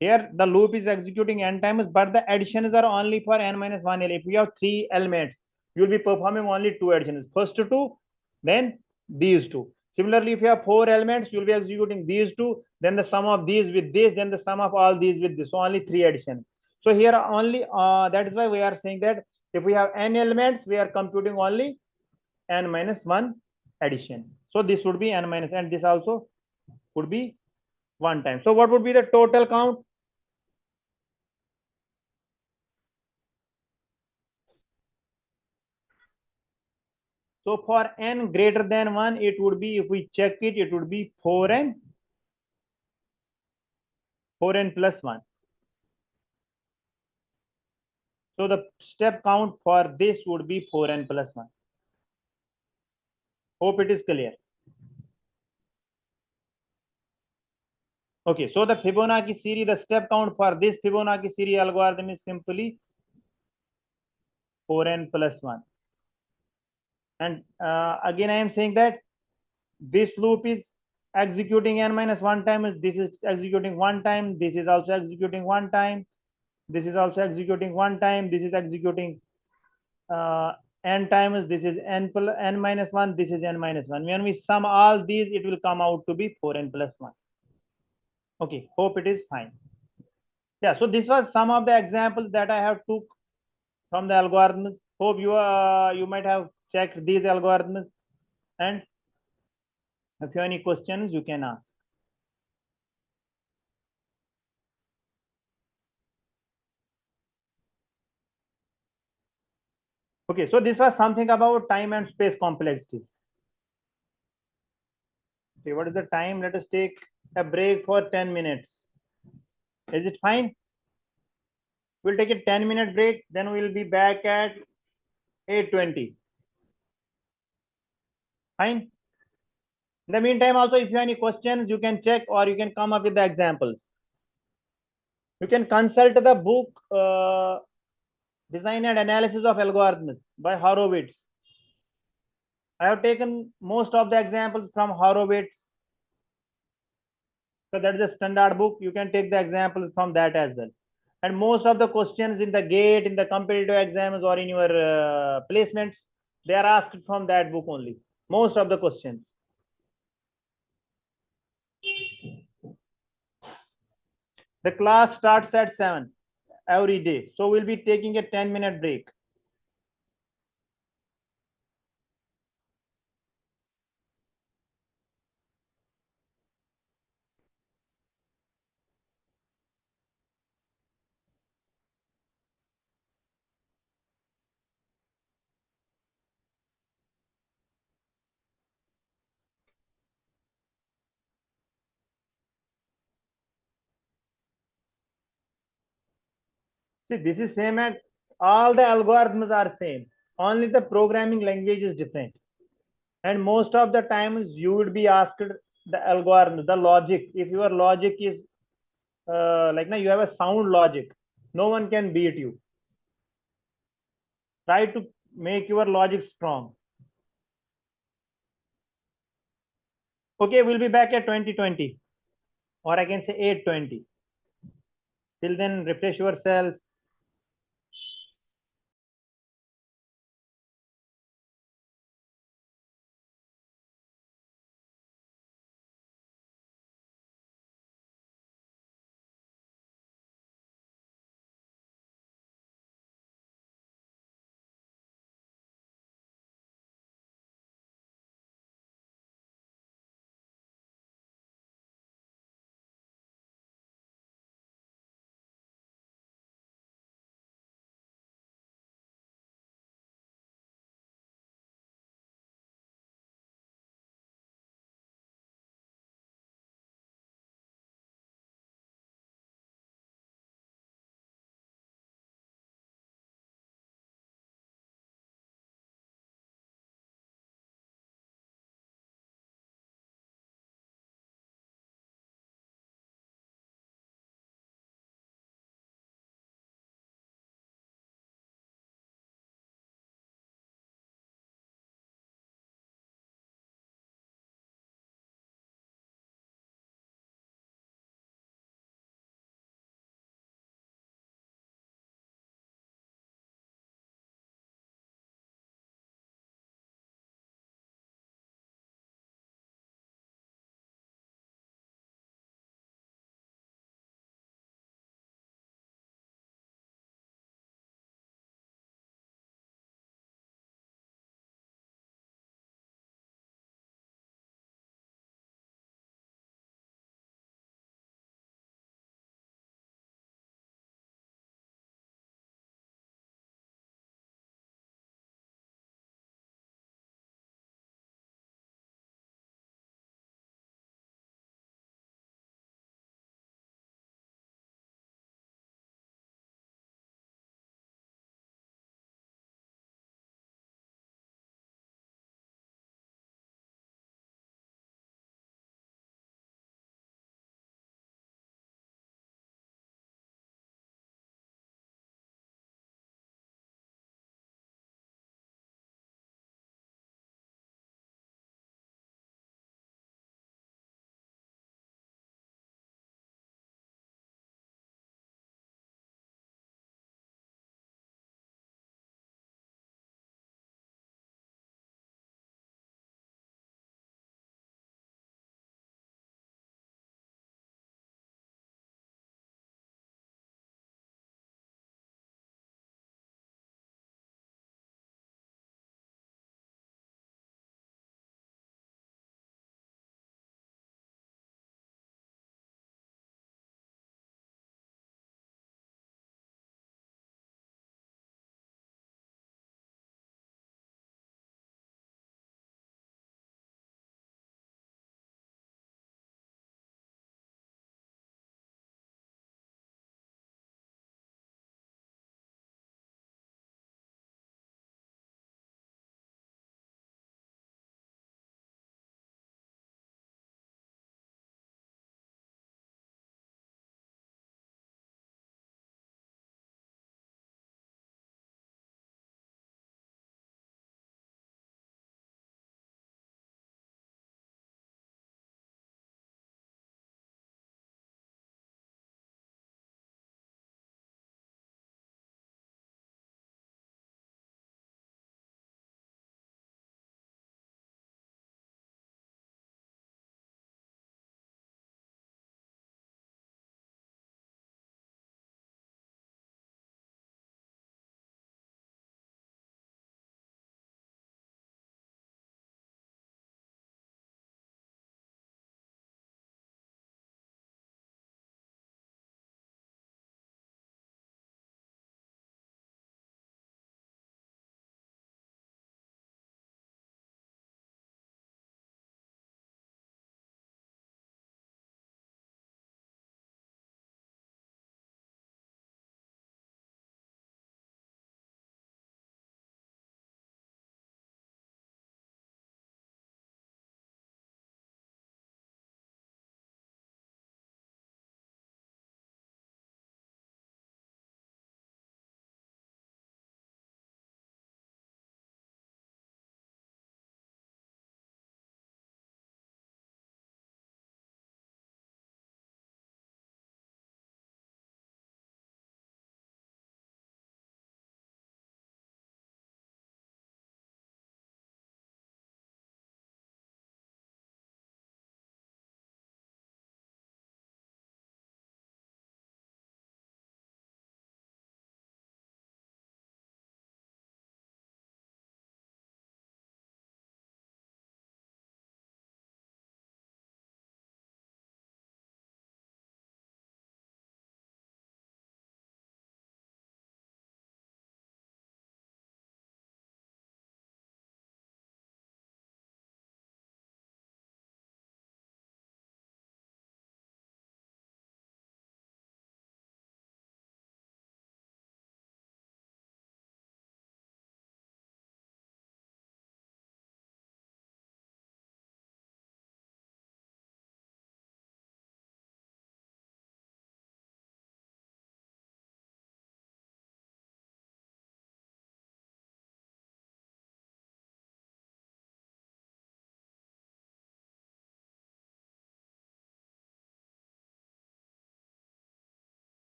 Here the loop is executing n times, but the additions are only for n minus 1 element. If we have 3 elements, you will be performing only 2 additions. First 2, then these 2. Similarly, if you have 4 elements, you will be executing these 2, then the sum of these with this, then the sum of all these with this. So only 3 additions. So here only, that is why we are saying that if we have n elements, we are computing only n minus 1 addition. So this would be n minus, and this also would be 1 time. So what would be the total count? So for n greater than 1, it would be, if we check it, it would be 4n plus 1. So the step count for this would be 4n plus 1. Hope it is clear. Okay, so the Fibonacci series, the step count for this Fibonacci series algorithm is simply 4n plus 1. And again, I am saying that this loop is executing n minus 1 time. This is executing 1 time. This is also executing 1 time. This is also executing 1 time. This is executing n times, this is n plus n minus 1, this is n minus 1. When we sum all these, it will come out to be 4n plus 1. Okay, hope it is fine. Yeah, so this was some of the examples that I have took from the algorithms? Hope you might have checked these algorithms, and if you have any questions, you can ask. Okay, so this was something about time and space complexity. Okay, what is the time? Let us take a break for 10 minutes. Is it fine? We'll take a 10-minute break, then we'll be back at 8:20. Fine. In the meantime, also, if you have any questions, you can check or you can come up with the examples. You can consult the book Design and Analysis of Algorithms by Horowitz. I have taken most of the examples from Horowitz. So that is a standard book. You can take the examples from that as well. And most of the questions in the gate, in the competitive exams, or in your placements, they are asked from that book only. Most of the questions. The class starts at 7 every day. So we'll be taking a 10-minute break. See, this is same as all the algorithms are same. Only the programming language is different. And most of the times you would be asked the algorithm, the logic. If your logic is like now you have a sound logic, no one can beat you. Try to make your logic strong. Okay, we'll be back at 2020, or I can say 8:20. Till then, refresh yourself.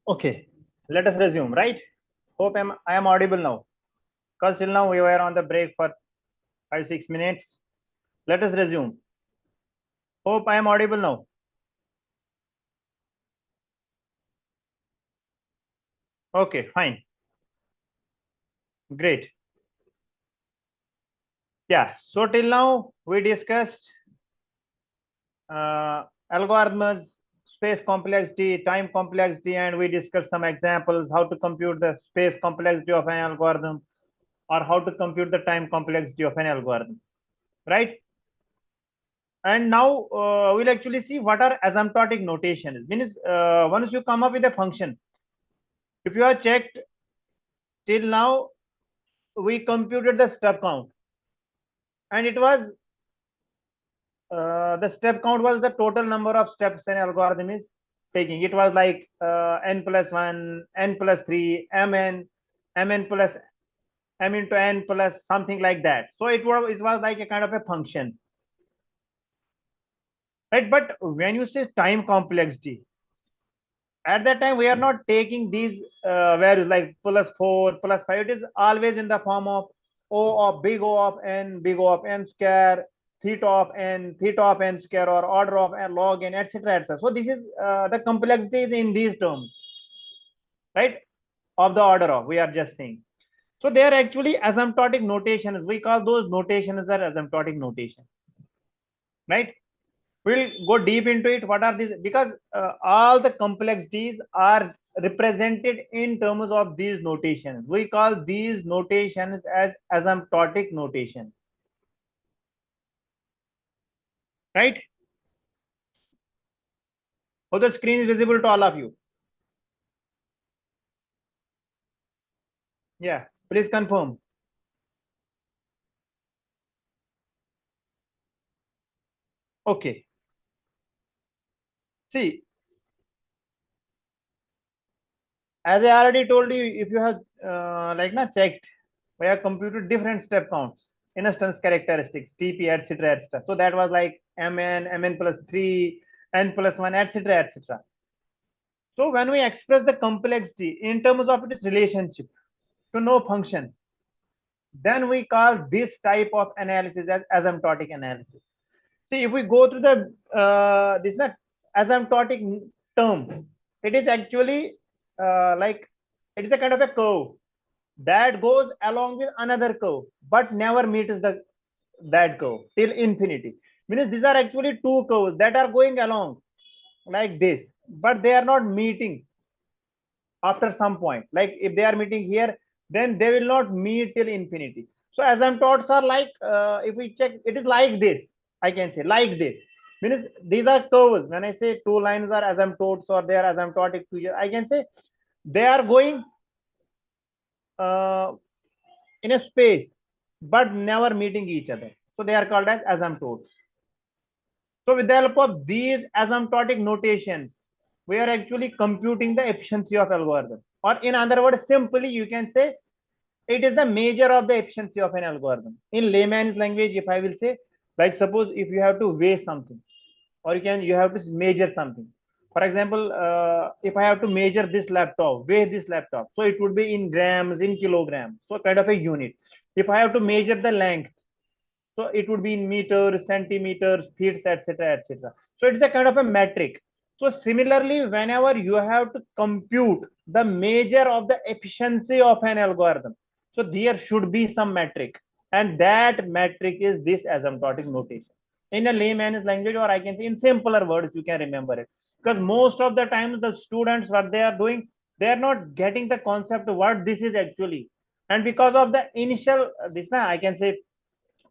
Okay, let us resume, right? Hope I am audible now. Because till now we were on the break for 5-6 minutes. Let us resume. Hope I am audible now. Okay, fine. Great. Yeah, so till now we discussed algorithms, space complexity, time complexity, and we discussed some examples how to compute the space complexity of an algorithm or how to compute the time complexity of an algorithm, right? And now we'll actually see what are asymptotic notation. Means once you come up with a function, if you have checked till now, we computed the step count, and it was the step count was the total number of steps an algorithm is taking. It was like n plus 1, n plus 3, mn plus m into n plus something like that. So it was like a kind of a function, right? But when you say time complexity, at that time we are not taking these values like plus 4, plus 5. It is always in the form of O of n, big O of n square, theta of n square, or order of n log n, etc., etc. So this is the complexity is in these terms, right? Of the order of, we are just saying. So they are actually asymptotic notations. We call those notations as asymptotic notation, right? We'll go deep into it. What are these? Because all the complexities are represented in terms of these notations. We call these notations as asymptotic notation, right? So the screen is visible to all of you. Yeah, please confirm. Okay. See, as I already told you, if you have like not checked, we have computed different step counts, instance characteristics, TP, etc., etc. So that was like mn plus 3, n plus 1, etc., etc. So when we express the complexity in terms of its relationship to no function, then we call this type of analysis as asymptotic analysis. See, if we go to the this not asymptotic term, it is actually like it is a kind of a curve that goes along with another curve, but never meets the that curve till infinity. Means these are actually two curves that are going along like this, but they are not meeting after some point. Like if they are meeting here, then they will not meet till infinity. So asymptotes are like if we check, it is like this. I can say like this. Means these are curves. When I say two lines are asymptotes or they are asymptotic features, I can say they are going uh, in a space but never meeting each other. So they are called as asymptotes. So with the help of these asymptotic notations, we are actually computing the efficiency of algorithm. Or in other words, simply you can say it is the measure of the efficiency of an algorithm. In layman's language, if I will say, like suppose if you have to weigh something, or you have to measure something. For example, if I have to measure this laptop, weigh this laptop, so it would be in grams, in kilograms, so kind of a unit. If I have to measure the length, so it would be in meters, centimeters, feet, etc., etc. So it's a kind of a metric. So similarly, whenever you have to compute the measure of the efficiency of an algorithm, so there should be some metric, and that metric is this asymptotic notation. In a layman's language, or I can say in simpler words, you can remember it. Because most of the time, the students, what they are doing, they are not getting the concept of what this is actually. And because of the initial, this I can say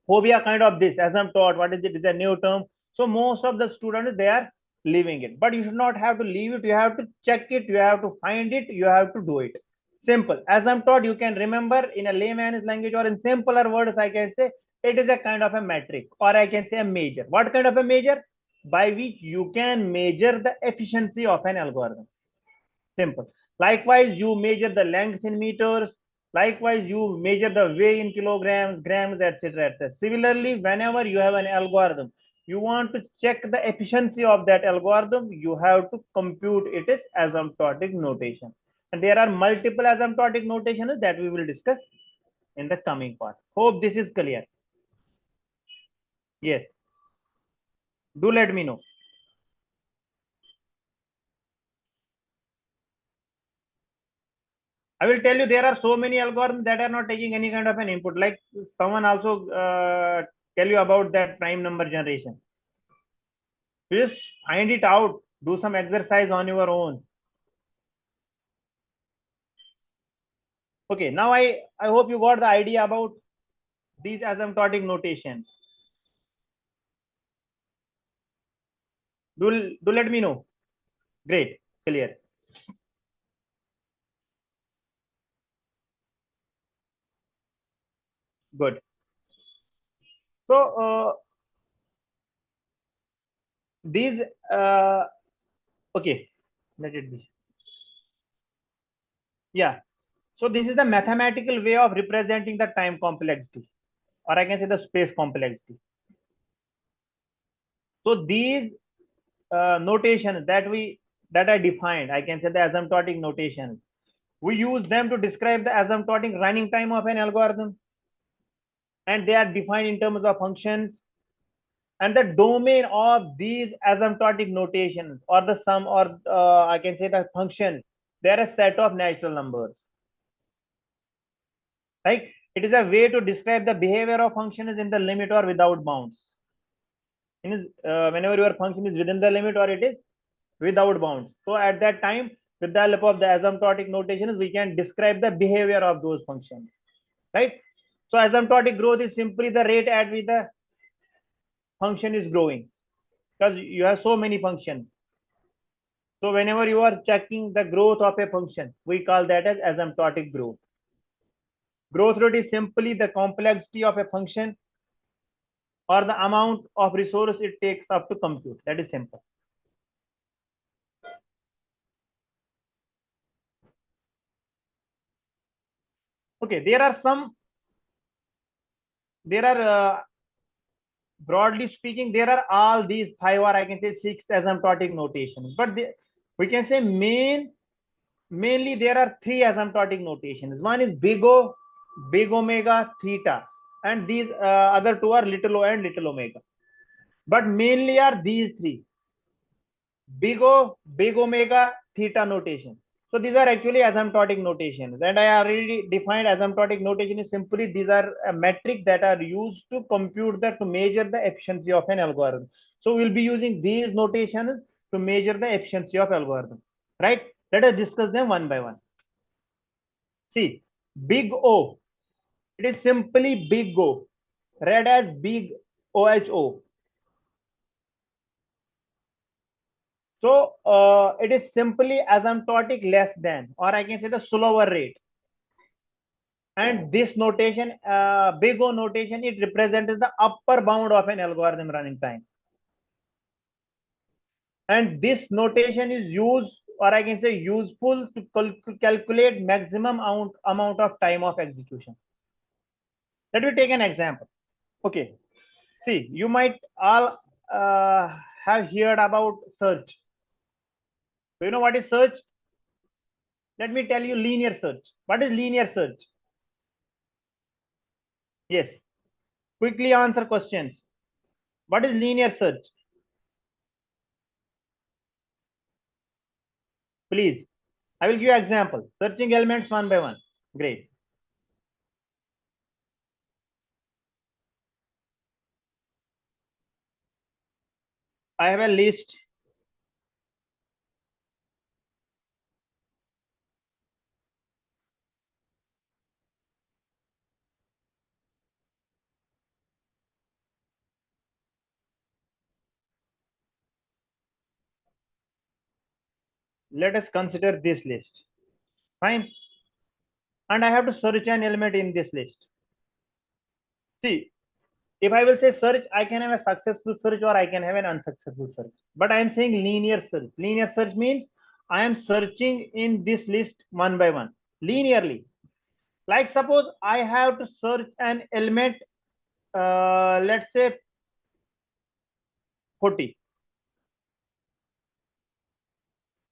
phobia kind of this as I'm taught, what is it? It's a new term. So most of the students, they are leaving it, but you should not have to leave it. You have to check it, you have to find it, you have to do it. Simple. As I'm taught, you can remember in a layman's language, or in simpler words, I can say it is a kind of a metric, or I can say a measure. What kind of a measure? By which you can measure the efficiency of an algorithm. Simple. Likewise, you measure the length in meters. Likewise, you measure the weight in kilograms, grams, etc., etc. Similarly, whenever you have an algorithm, you want to check the efficiency of that algorithm, you have to compute it as asymptotic notation. And there are multiple asymptotic notations that we will discuss in the coming part. Hope this is clear. Yes. Do let me know. I will tell you there are so many algorithms that are not taking any kind of an input. Like someone also tell you about that prime number generation. Just find it out. Do some exercise on your own. Okay, now I hope you got the idea about these asymptotic notations. Do let me know. Great, clear. Good. So these okay, let it be. Yeah. So this is the mathematical way of representing the time complexity, or I can say the space complexity. So these notations that I defined, I can say the asymptotic notations. We use them to describe the asymptotic running time of an algorithm, and they are defined in terms of functions. And the domain of these asymptotic notations, or the sum, or I can say the function, they are a set of natural numbers. Like it is a way to describe the behavior of functions in the limit or without bounds. Whenever your function is within the limit or it is without bounds. So at that time, with the help of the asymptotic notations, we can describe the behavior of those functions, right? So asymptotic growth is simply the rate at which the function is growing, because you have so many functions. So whenever you are checking the growth of a function, we call that as asymptotic growth. Growth rate is simply the complexity of a function or the amount of resource it takes up to compute. That is simple. Okay, there are broadly speaking, there are all these five, or I can say six asymptotic notations. But we can say mainly there are three asymptotic notations. One is big O, big omega, theta, and these other two are little o and little omega. But mainly are these three: big O, big omega, theta notation. So these are actually asymptotic notations, and I already defined asymptotic notation is simply these are a metric that are used to compute to measure the efficiency of an algorithm. So we'll be using these notations to measure the efficiency of algorithm, right? Let us discuss them one by one. See, big O, it is simply big O, read as big OHO. So it is simply asymptotic less than, or I can say the slower rate. And this notation, big O notation, it represents the upper bound of an algorithm running time. And this notation is used, or I can say useful to calculate maximum amount of time of execution. Let me take an example. Okay. See, you might all have heard about search. Do you know what is search? Let me tell you linear search. What is linear search? Yes. Quickly answer questions. What is linear search? Please. I will give you an example. Searching elements one by one. Great. I have a list. Let us consider this list. Fine. And I have to search an element in this list. See, if I will say search, I can have a successful search or I can have an unsuccessful search. But I am saying linear search. Linear search means I am searching in this list one by one, linearly. Like suppose I have to search an element, let's say 40.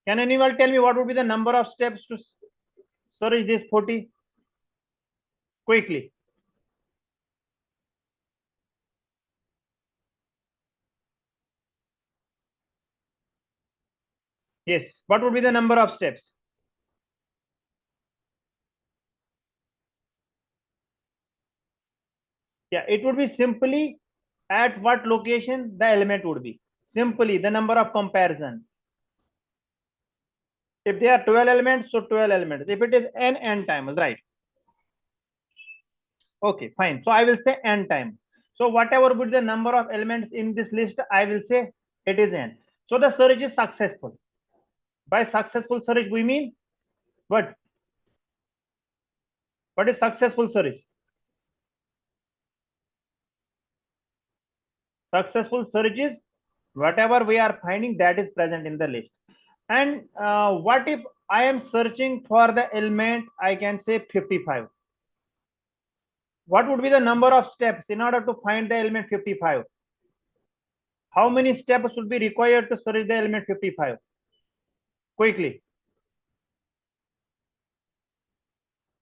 Can anyone tell me what would be the number of steps to search this 40? Quickly. Yes. What would be the number of steps? Yeah, it would be simply at what location the element would be. Simply the number of comparisons. If there are 12 elements, so 12 elements. If it is n times, right? Okay, fine. So I will say n times. So whatever would be the number of elements in this list, I will say it is n. So the search is successful. By successful search, we mean what? What is successful search? Successful search is whatever we are finding that is present in the list. And what if I am searching for the element, I can say 55. What would be the number of steps in order to find the element 55? How many steps would be required to search the element 55? Quickly.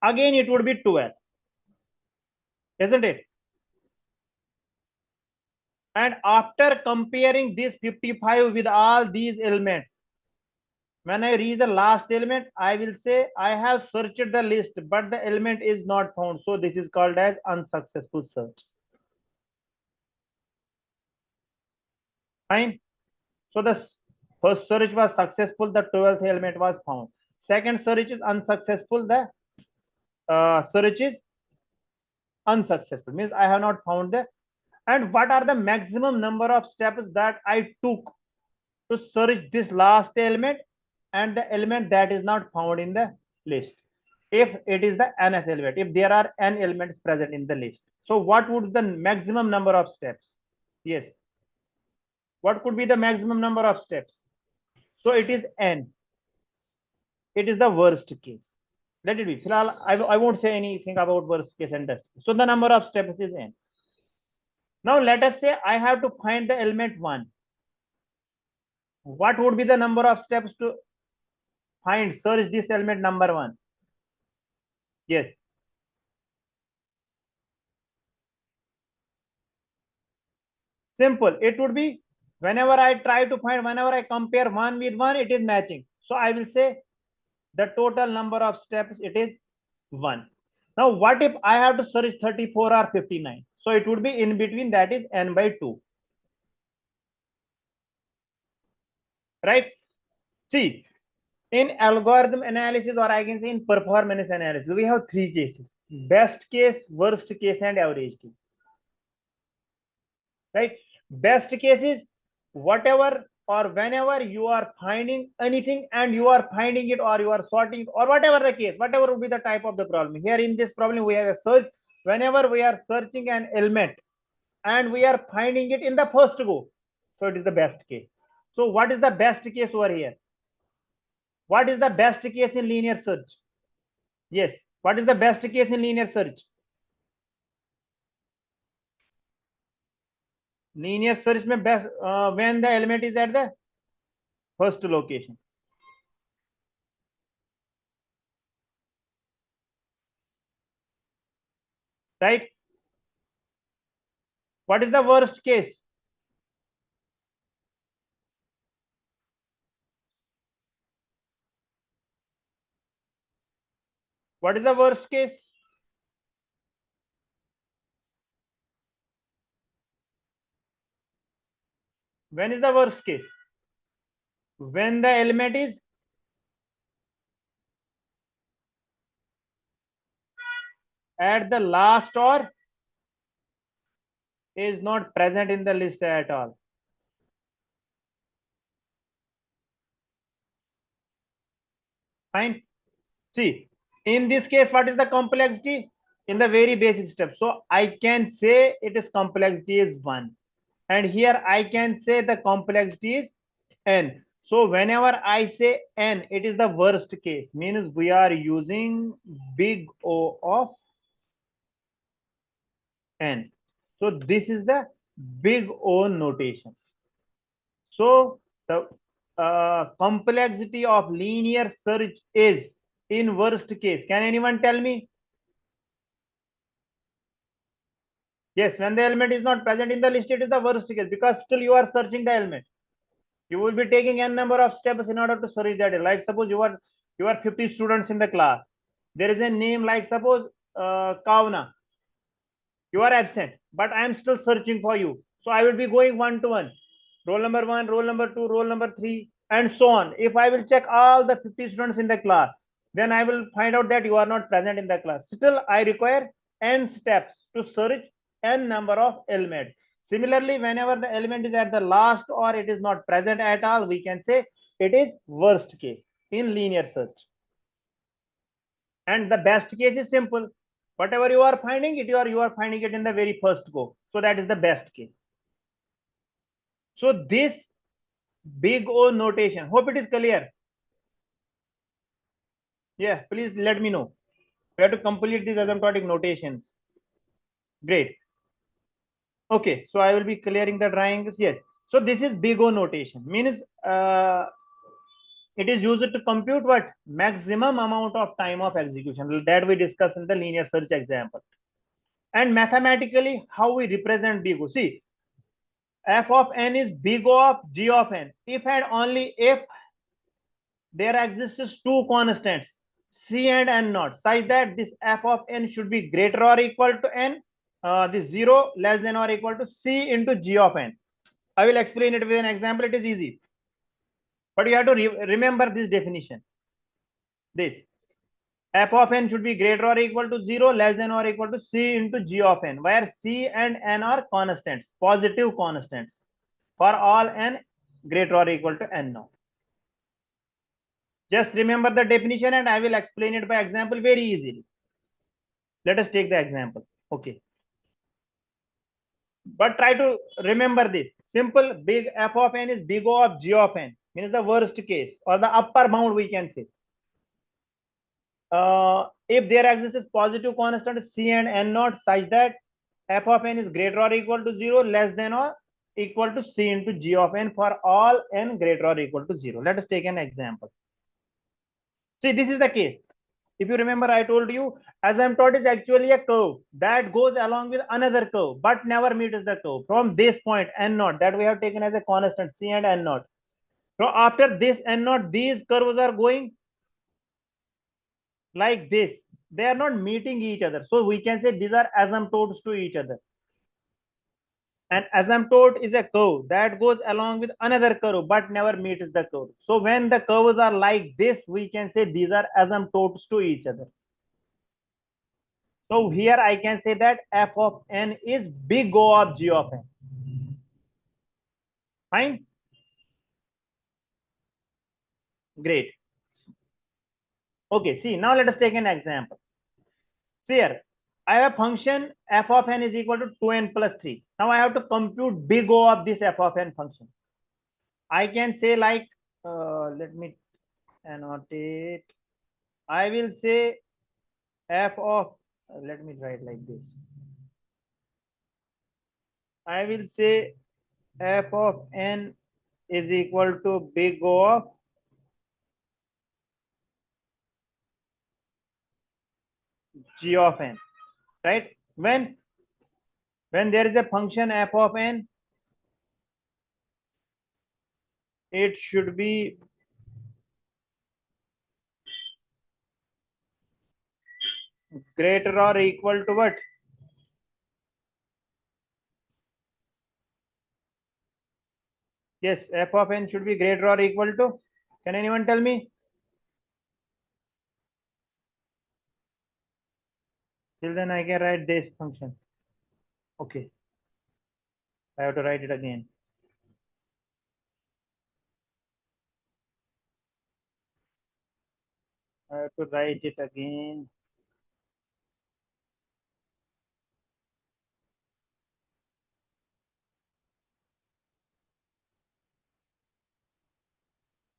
Again, it would be 12. Isn't it? And after comparing this 55 with all these elements, when I reach the last element, I will say I have searched the list, but the element is not found. So this is called as unsuccessful search. Fine. So the first search was successful, the 12th element was found. Second search is unsuccessful, the search is unsuccessful, means I have not found the. And what are the maximum number of steps that I took to search this last element and the element that is not found in the list? If it is the nth element, if there are n elements present in the list, so what would the maximum number of steps? Yes, what could be the maximum number of steps? So it is n. It is the worst case. Let it be. I won't say anything about worst case and best. So the number of steps is n. Now let us say I have to find the element 1. What would be the number of steps to search this element number 1? Yes. Simple. It would be whenever I try to find, whenever I compare 1 with 1, it is matching. So I will say the total number of steps, it is 1. Now what if I have to search 34 or 59? So it would be in between, that is n by 2. Right? See, in algorithm analysis, or I can say in performance analysis, we have 3 cases: best case, worst case, and average case. Right? Best case is whatever or whenever you are finding anything and you are finding it, or you are sorting, or whatever the case, whatever would be the type of the problem. Here in this problem, we have a search. Whenever we are searching an element and we are finding it in the first go, so it is the best case. So what is the best case over here? What is the best case in linear search? Yes. What is the best case in linear search? Linear search में best when the element is at the first location. Right? What is the worst case? What is the worst case? When is the worst case? When the element is at the last or is not present in the list at all. Fine. See, in this case, what is the complexity? In the very basic step. So I can say it is complexity is 1. And here I can say the complexity is n. So whenever I say n, it is the worst case, means we are using big O of n. So this is the big O notation. So the complexity of linear search is in worst case. Can anyone tell me? Yes, when the element is not present in the list, it is the worst case because still you are searching the element. You will be taking n number of steps in order to search that. Like suppose you are 50 students in the class. There is a name like suppose Kavna. You are absent, but I am still searching for you. So I will be going one to one. Roll number one, roll number two, roll number three, and so on. If I will check all the 50 students in the class, then I will find out that you are not present in the class. Still, I require n steps to search n number of elements. Similarly, whenever the element is at the last or it is not present at all, we can say it is worst case in linear search. And the best case is simple. Whatever you are finding it, you are finding it in the very first go. So that is the best case. So this big O notation, hope it is clear. Yeah, please let me know. We have to complete these asymptotic notations. Great. Okay, so I will be clearing the drawings. Yes. So this is big O notation, means it is used to compute what maximum amount of time of execution that we discussed in the linear search example. And mathematically, how we represent big O. See, f of n is big O of g of n. If and only if there exists two constants, c and n naught, such that this f of n should be greater or equal to n, this 0 less than or equal to c into g of n. I will explain it with an example. It is easy, but you have to remember this definition. This f of n should be greater or equal to 0 less than or equal to c into g of n, where c and n are constants, positive constants for all n greater or equal to n naught. Just remember the definition and I will explain it by example very easily. Let us take the example. Okay. But try to remember this. Simple big f of n is big O of g of n, means the worst case or the upper bound we can say. If there exists positive constant c and n naught such that f of n is greater or equal to 0 less than or equal to c into g of n for all n greater or equal to 0. Let us take an example. See, this is the case. If you remember, I told you asymptote is actually a curve that goes along with another curve but never meets the curve from this point n naught that we have taken as a constant c and n naught. So after this n naught, these curves are going like this. They are not meeting each other. So we can say these are asymptotes to each other. An asymptote is a curve that goes along with another curve but never meets the curve. So when the curves are like this, we can say these are asymptotes to each other. So here I can say that f of n is big O of g of n. Fine. Great. Okay, see, now let us take an example. See here, I have a function f of n is equal to 2n plus 3. Now I have to compute big O of this f of n function. I can say like, let me annotate. I will say f of, let me write like this. I will say f of n is equal to big O of g of n, right? When there is a function f of n, it should be greater or equal to what? Yes, f of n should be greater or equal to, can anyone tell me? Till then I can write this function. Okay, I have to write it again. I have to write it again.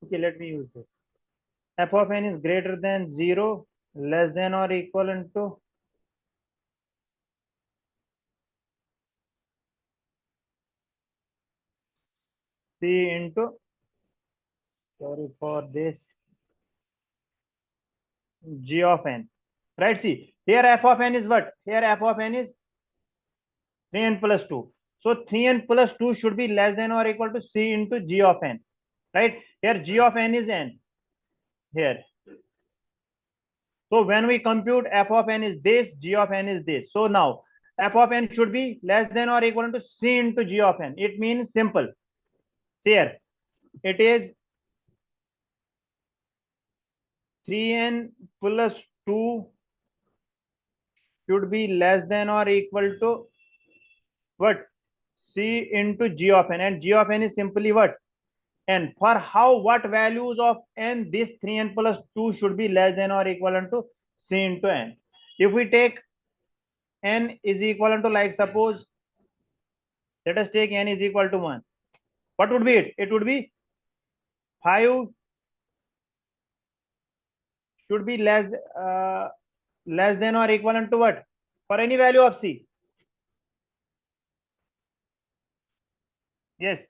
Okay, let me use this. F of n is greater than 0, less than or equivalent to C into, sorry for this, G of n. Right, see, here f of n is what? Here f of n is 3n plus 2. So 3n plus 2 should be less than or equal to C into G of n. Right, here G of n is n. Here. So when we compute f of n is this, G of n is this. So now f of n should be less than or equal to C into G of n. It means simple. Here, it is 3n plus 2 should be less than or equal to what? C into G of n, and G of n is simply what? N. For how, what values of n, this 3n plus 2 should be less than or equivalent to C into n. If we take n is equivalent to, like, suppose, let us take n is equal to 1. What would be it? It would be 5 should be less than or equivalent to what? For any value of C. Yes.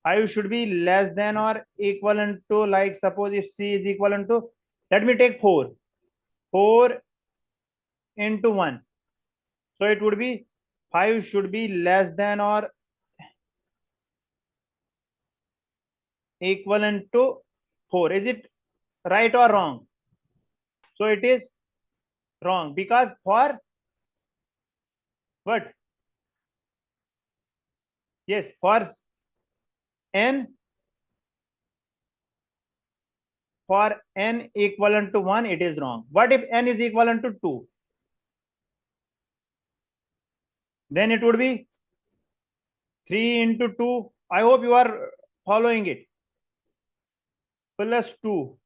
5 should be less than or equivalent to, like, suppose if C is equivalent to, let me take 4. 4 into 1. So it would be 5 should be less than or equivalent to 4. Is it right or wrong? So it is wrong, because for what? Yes, for n, for n equivalent to 1, it is wrong. What if n is equivalent to 2? Then it would be 3 into 2. I hope you are following it. Plus 2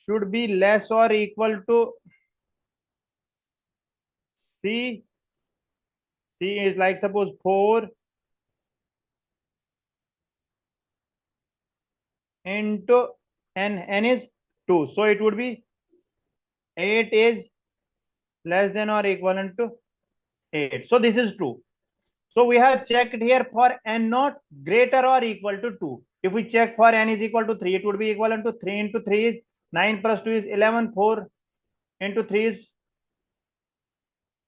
should be less or equal to C. C is, like, suppose 4 into n. N is 2. So it would be 8 is less than or equivalent to 8. So this is true. So we have checked here for n naught greater or equal to 2. If we check for n is equal to 3, it would be equivalent to 3 into 3 is 9 plus 2 is 11. 4 into 3 is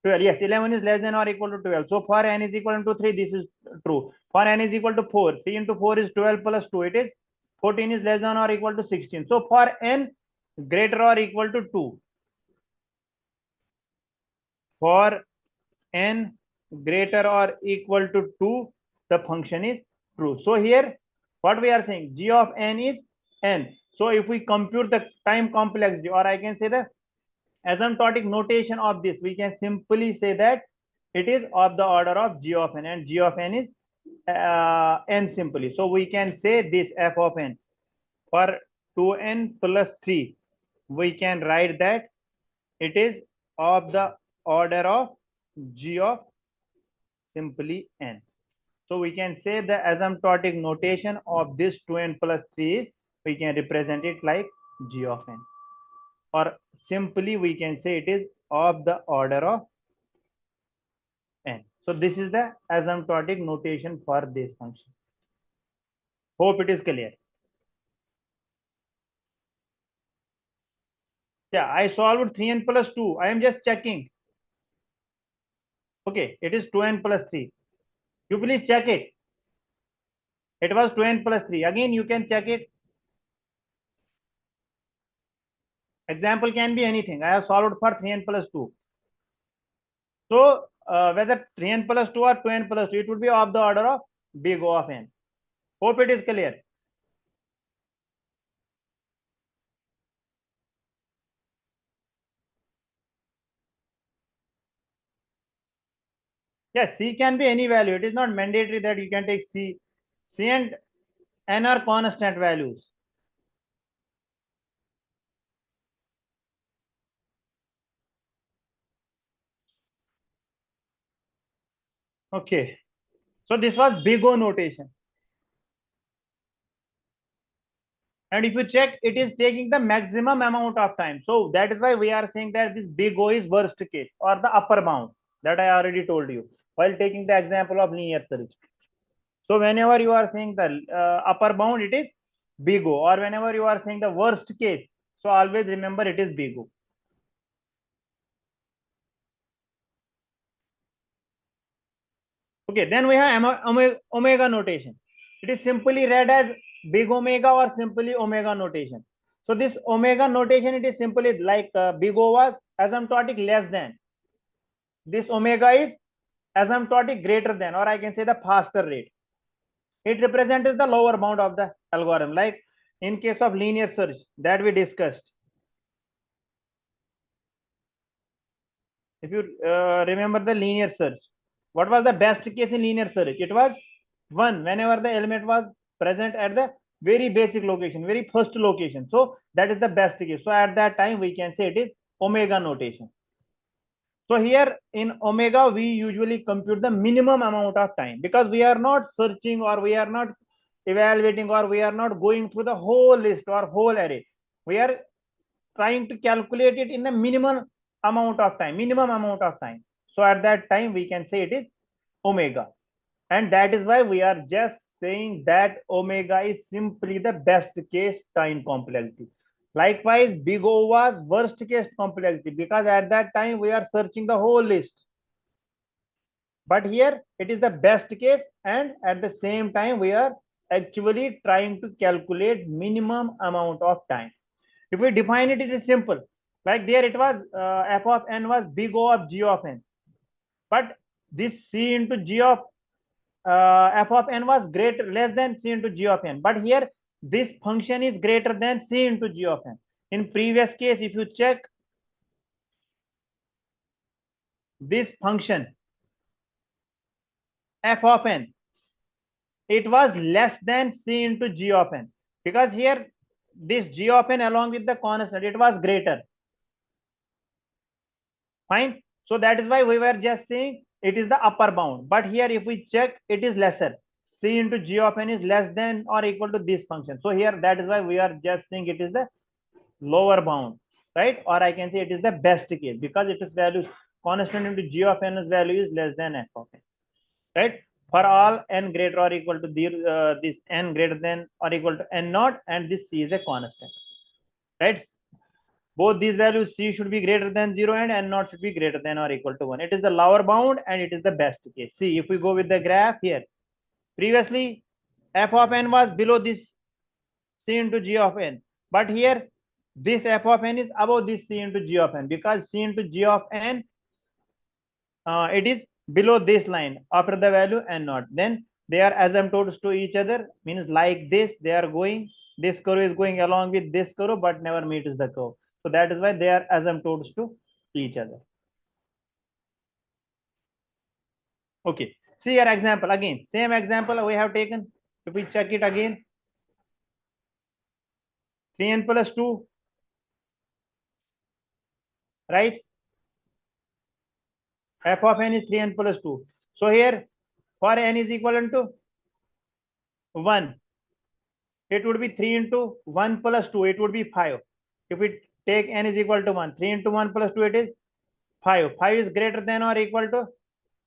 12. Yes, 11 is less than or equal to 12. So for n is equal to 3, this is true. For n is equal to 4, 3 into 4 is 12 plus 2, it is 14 is less than or equal to 16. So for n greater or equal to 2, for n greater or equal to 2, the function is true. So here what we are saying, G of n is n. So if we compute the time complexity, or I can say the asymptotic notation of this, we can simply say that it is of the order of G of n, and G of n is n simply. So we can say this f of n for 2n plus 3, we can write that it is of the order of G of simply n. So we can say the asymptotic notation of this 2n plus 3 is, we can represent it like G of n, or simply we can say it is of the order of n. So this is the asymptotic notation for this function. Hope it is clear. Yeah, I solved 3n plus 2. I am just checking. Okay, it is 2n plus 3. You please check it. It was 2n plus 3. Again, you can check it. Example can be anything. I have solved for 3n plus 2. So whether 3n plus 2 or 2n plus 2, it would be of the order of big O of n. Hope it is clear. Yes, C can be any value. It is not mandatory that you can take C. C and n are constant values. Okay. So this was big O notation. And if you check, it is taking the maximum amount of time. So that is why we are saying that this big O is worst case or the upper bound, that I already told you. while taking the example of linear search. So whenever you are saying the upper bound, it is big O, or whenever you are saying the worst case, so always remember it is big O. Okay, then we have omega notation. It is simply read as big omega or simply omega notation. So this omega notation, it is simply like big O was asymptotic less than. This omega is asymptotic greater than, or I can say the faster rate. It represents the lower bound of the algorithm, like in case of linear search that we discussed. If you remember the linear search, what was the best case in linear search? It was 1 whenever the element was present at the very basic location, very first location. So that is the best case. So at that time we can say it is omega notation. So here in omega, we usually compute the minimum amount of time, because we are not searching, or we are not evaluating, or we are not going through the whole list or whole array. We are trying to calculate it in the minimum amount of time. So at that time, we can say it is omega. And that is why we are just saying that omega is simply the best case time complexity. Likewise, big O was worst case complexity, because at that time we are searching the whole list. But here it is the best case, and at the same time we are actually trying to calculate minimum amount of time. If we define it, it is simple. Like there it was f of n was big O of g of n. But this c into g of f of n was less than c into g of n. But here this function is greater than c into g of n. In previous case, if you check this function f of n, it was less than c into g of n, because here this g of n along with the constant, it was greater. Fine. So that is why we were just saying it is the upper bound. But here if we check, it is lesser. C into g of n is less than or equal to this function. So here that is why we are just saying it is the lower bound, right? Or I can say it is the best case, because it is value constant into g of n's value is less than f of n, right? For all n greater or equal to this n greater than or equal to n naught, and this c is a constant, right? Both these values c should be greater than 0 and n naught should be greater than or equal to 1. It is the lower bound and it is the best case. See, if we go with the graph here, previously f of n was below this c into g of n, but here this f of n is above this c into g of n, because c into g of n it is below this line after the value n naught. Then they are asymptotes to each other, means like this they are going, this curve is going along with this curve but never meets the curve. So that is why they are asymptotes to each other. Okay, see your example again, same example we have taken. If we check it again, 3n plus 2, right? F of n is 3n plus 2. So here for n is equivalent to 1, it would be 3 into 1 plus 2, it would be 5. If we take n is equal to 1, 3 into 1 plus 2, it is 5. 5 is greater than or equal to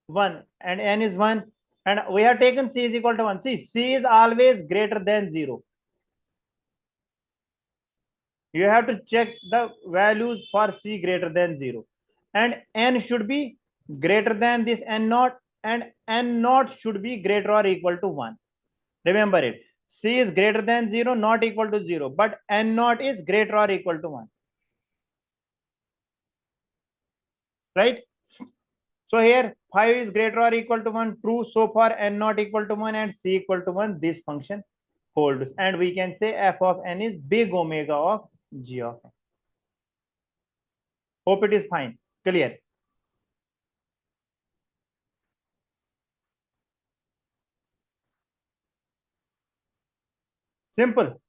1, and n is 1, and we have taken c is equal to 1. See, c is always greater than 0. You have to check the values for c greater than 0, and n should be greater than this n naught, and n naught should be greater or equal to 1. Remember it, c is greater than 0, not equal to 0, but n naught is greater or equal to 1, right? So here 5 is greater or equal to 1, true. So for n not equal to 1 and c equal to 1, this function holds, and we can say f of n is big omega of g of n. Hope it is fine, clear. Simple.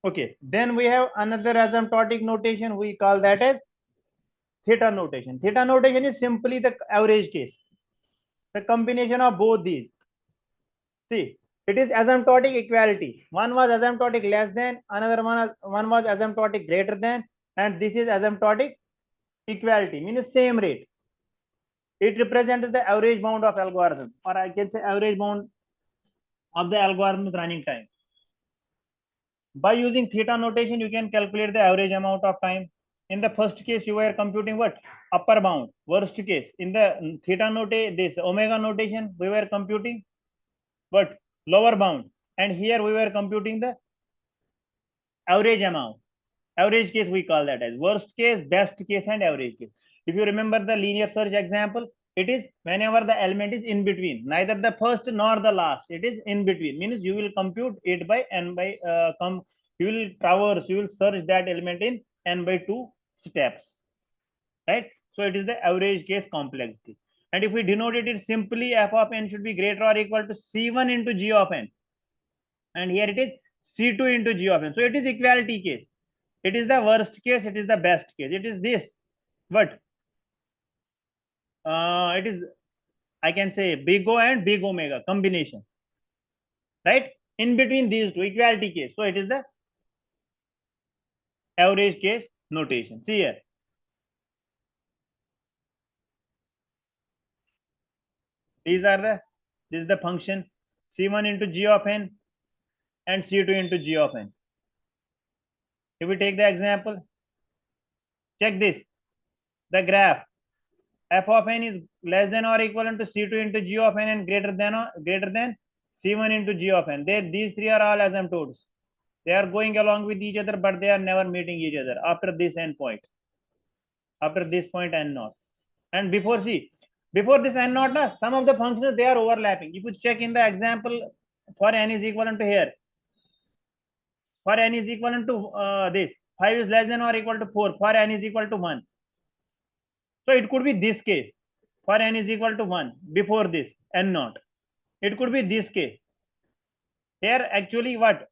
Okay, then we have another asymptotic notation, we call that as theta notation. Theta notation is simply the average case, the combination of both these. See, It is asymptotic equality. One was asymptotic less than, another one was asymptotic greater than, and this is asymptotic equality, means same rate. It represents the average bound of algorithm, or I can say average bound of the algorithm's running time. By using theta notation, you can calculate the average amount of time. In the first case, you were computing what? Upper bound. Worst case, in the theta notation, this omega notation, we were computing what? Lower bound. And here we were computing the average amount. Average case, we call that as worst case, best case, and average case. If you remember the linear search example, it is whenever the element is in between, neither the first nor the last, it is in between, means you will compute it by n by you will traverse, you will search that element in n by 2 steps, right? So it is the average case complexity. And if we denote it simply, f of n should be greater or equal to c1 into g of n, and here it is c2 into g of n. So it is equality case. It is the worst case, it is the best case, it is this, but it is, I can say, big O and big omega combination, right? In between these two, equality case. So it is the average case notation. See here. These are the, this is the function c1 into g of n and c2 into g of n. If we take the example, check this, the graph f of n is less than or equivalent to c2 into g of n and greater than c1 into g of n. These three are all asymptotes. They are going along with each other, but they are never meeting each other after this end point. After this point n naught. And before this n naught, some of the functions, they are overlapping. If you check in the example, for n is equivalent to here, for n is equivalent to this, 5 is less than or equal to 4, for n is equal to 1. So it could be this case, for n is equal to 1 before this n naught. It could be this case. Here actually what?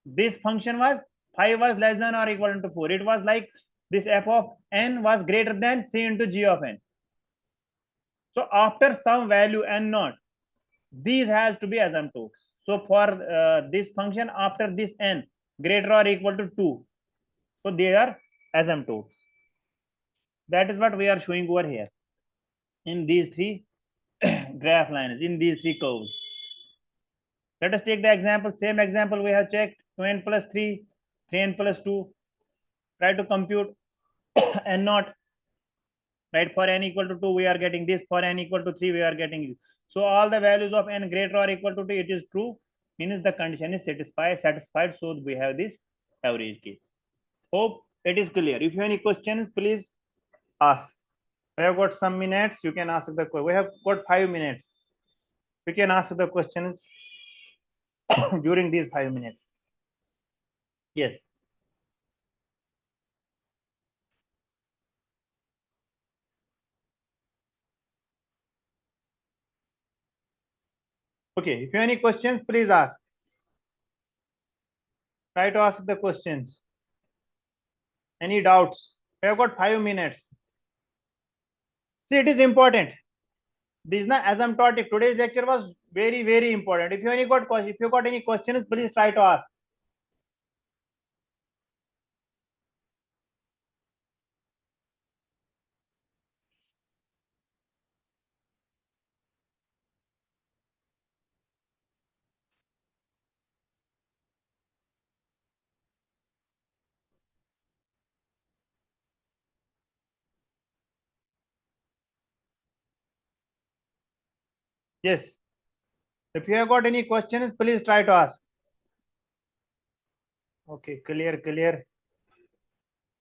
This function was 5 was less than or equal to 4. It was like this f of n was greater than c into g of n. So after some value n naught, these has to be asymptotes. So for this function after this n greater or equal to 2, so they are asymptotes. That is what we are showing over here in these three graph lines, in these three curves. Let us take the example, same example we have checked, 2n plus 3, 3n plus 2. Try to compute n naught, right? For n equal to 2, we are getting this. For n equal to 3, we are getting this. So all the values of n greater or equal to 2, it is true, means the condition is satisfied. So we have this average case. Hope it is clear. If you have any questions, please ask. We have got some minutes. You can ask the question. We have got 5 minutes. We can ask the questions during these 5 minutes. Yes. Okay. If you have any questions, please ask. Try to ask the questions. Any doubts? We have got 5 minutes. See, it is important. This is not asymptotic. Today's lecture was very, very important. If you got any questions, please try to ask. Yes. If you have got any questions, please try to ask. Okay, clear.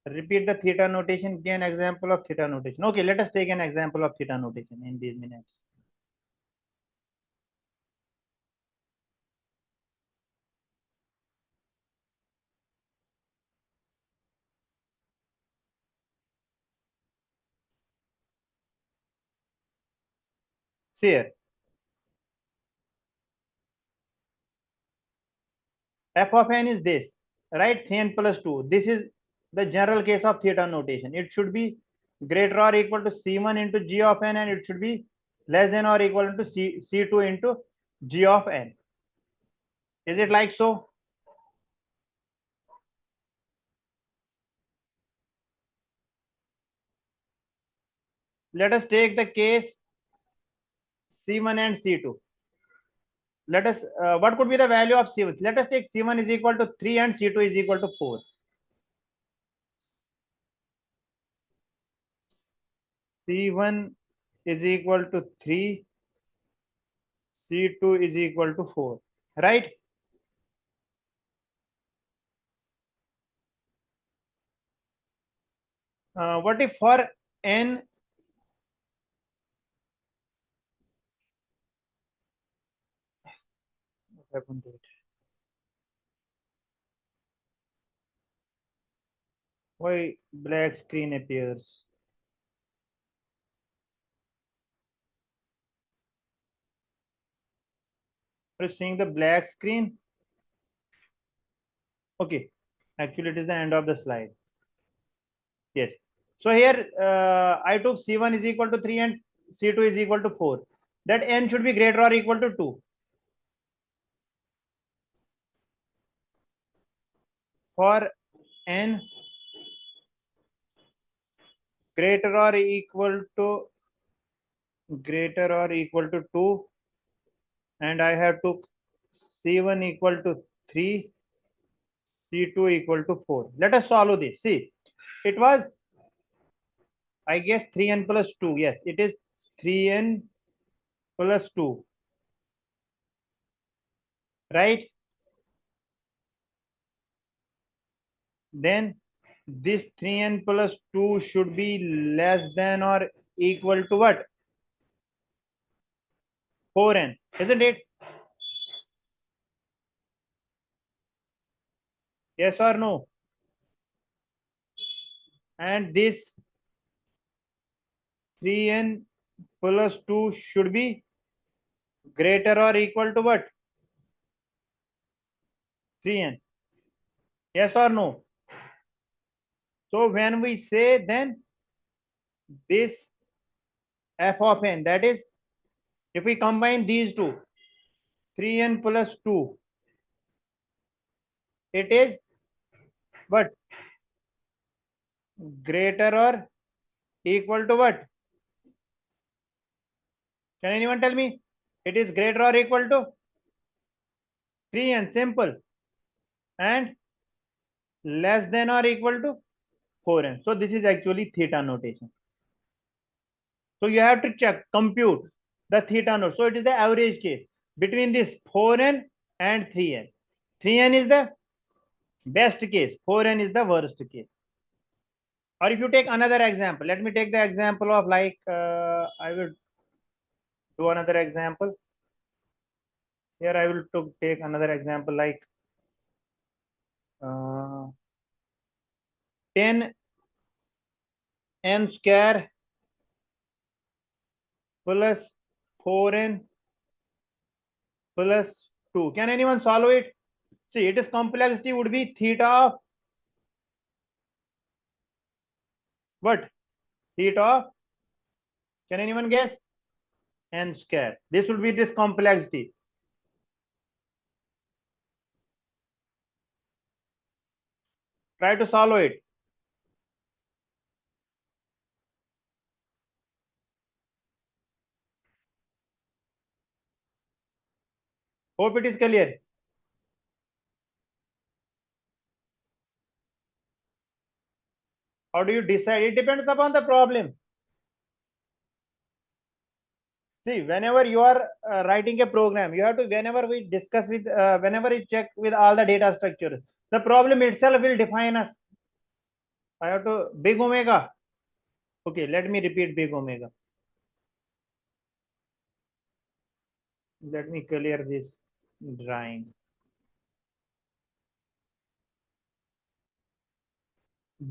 Repeat the theta notation. Give an example of theta notation. Okay, let us take an example of theta notation in these minutes. See here. F of n is this, right? 3n plus 2. This is the general case of theta notation. It should be greater or equal to c1 into g of n, and it should be less than or equal to c2 into g of n. Is it like so? Let us take the case C1 and C2. Let us, what could be the value of C1? Let us take C1 is equal to 3 and C2 is equal to 4. C1 is equal to 3, C2 is equal to 4, right? What if for n, what happened to it? Why black screen appears? Are you seeing the black screen? Okay, actually it is the end of the slide. Yes. So here I took C1 is equal to 3 and C2 is equal to 4. That n should be greater or equal to 2. For n greater or equal to 2, and I have took C1 equal to 3, C2 equal to 4. Let us solve this. See, it was, I guess, 3n plus 2. Yes, it is 3n plus 2, right? Then this 3n plus 2 should be less than or equal to what? 4n, isn't it? Yes or no? And this 3n plus 2 should be greater or equal to what? 3n. Yes or no? So when we say, then this f of n, that is, if we combine these two, 3n plus 2, it is what? Greater or equal to what? Can anyone tell me? It is greater or equal to 3n, simple, and less than or equal to 4n. So this is actually theta notation. So you have to check, compute the theta note. So it is the average case between this 4n and 3n. 3n is the best case, 4n is the worst case. Or if you take another example, let me take the example of like, I will do another example. Here I will take another example like 10n square plus 4n plus 2. Can anyone solve it? See, its complexity would be theta of what? Theta of, can anyone guess? N square. This would be this complexity. Try to solve it. Hope it is clear. How do you decide? It depends upon the problem. See, whenever you are writing a program, you have to, whenever we discuss with, whenever we check with all the data structures, the problem itself will define us. I have to, big omega. Okay, let me repeat big omega. Let me clear this drawing.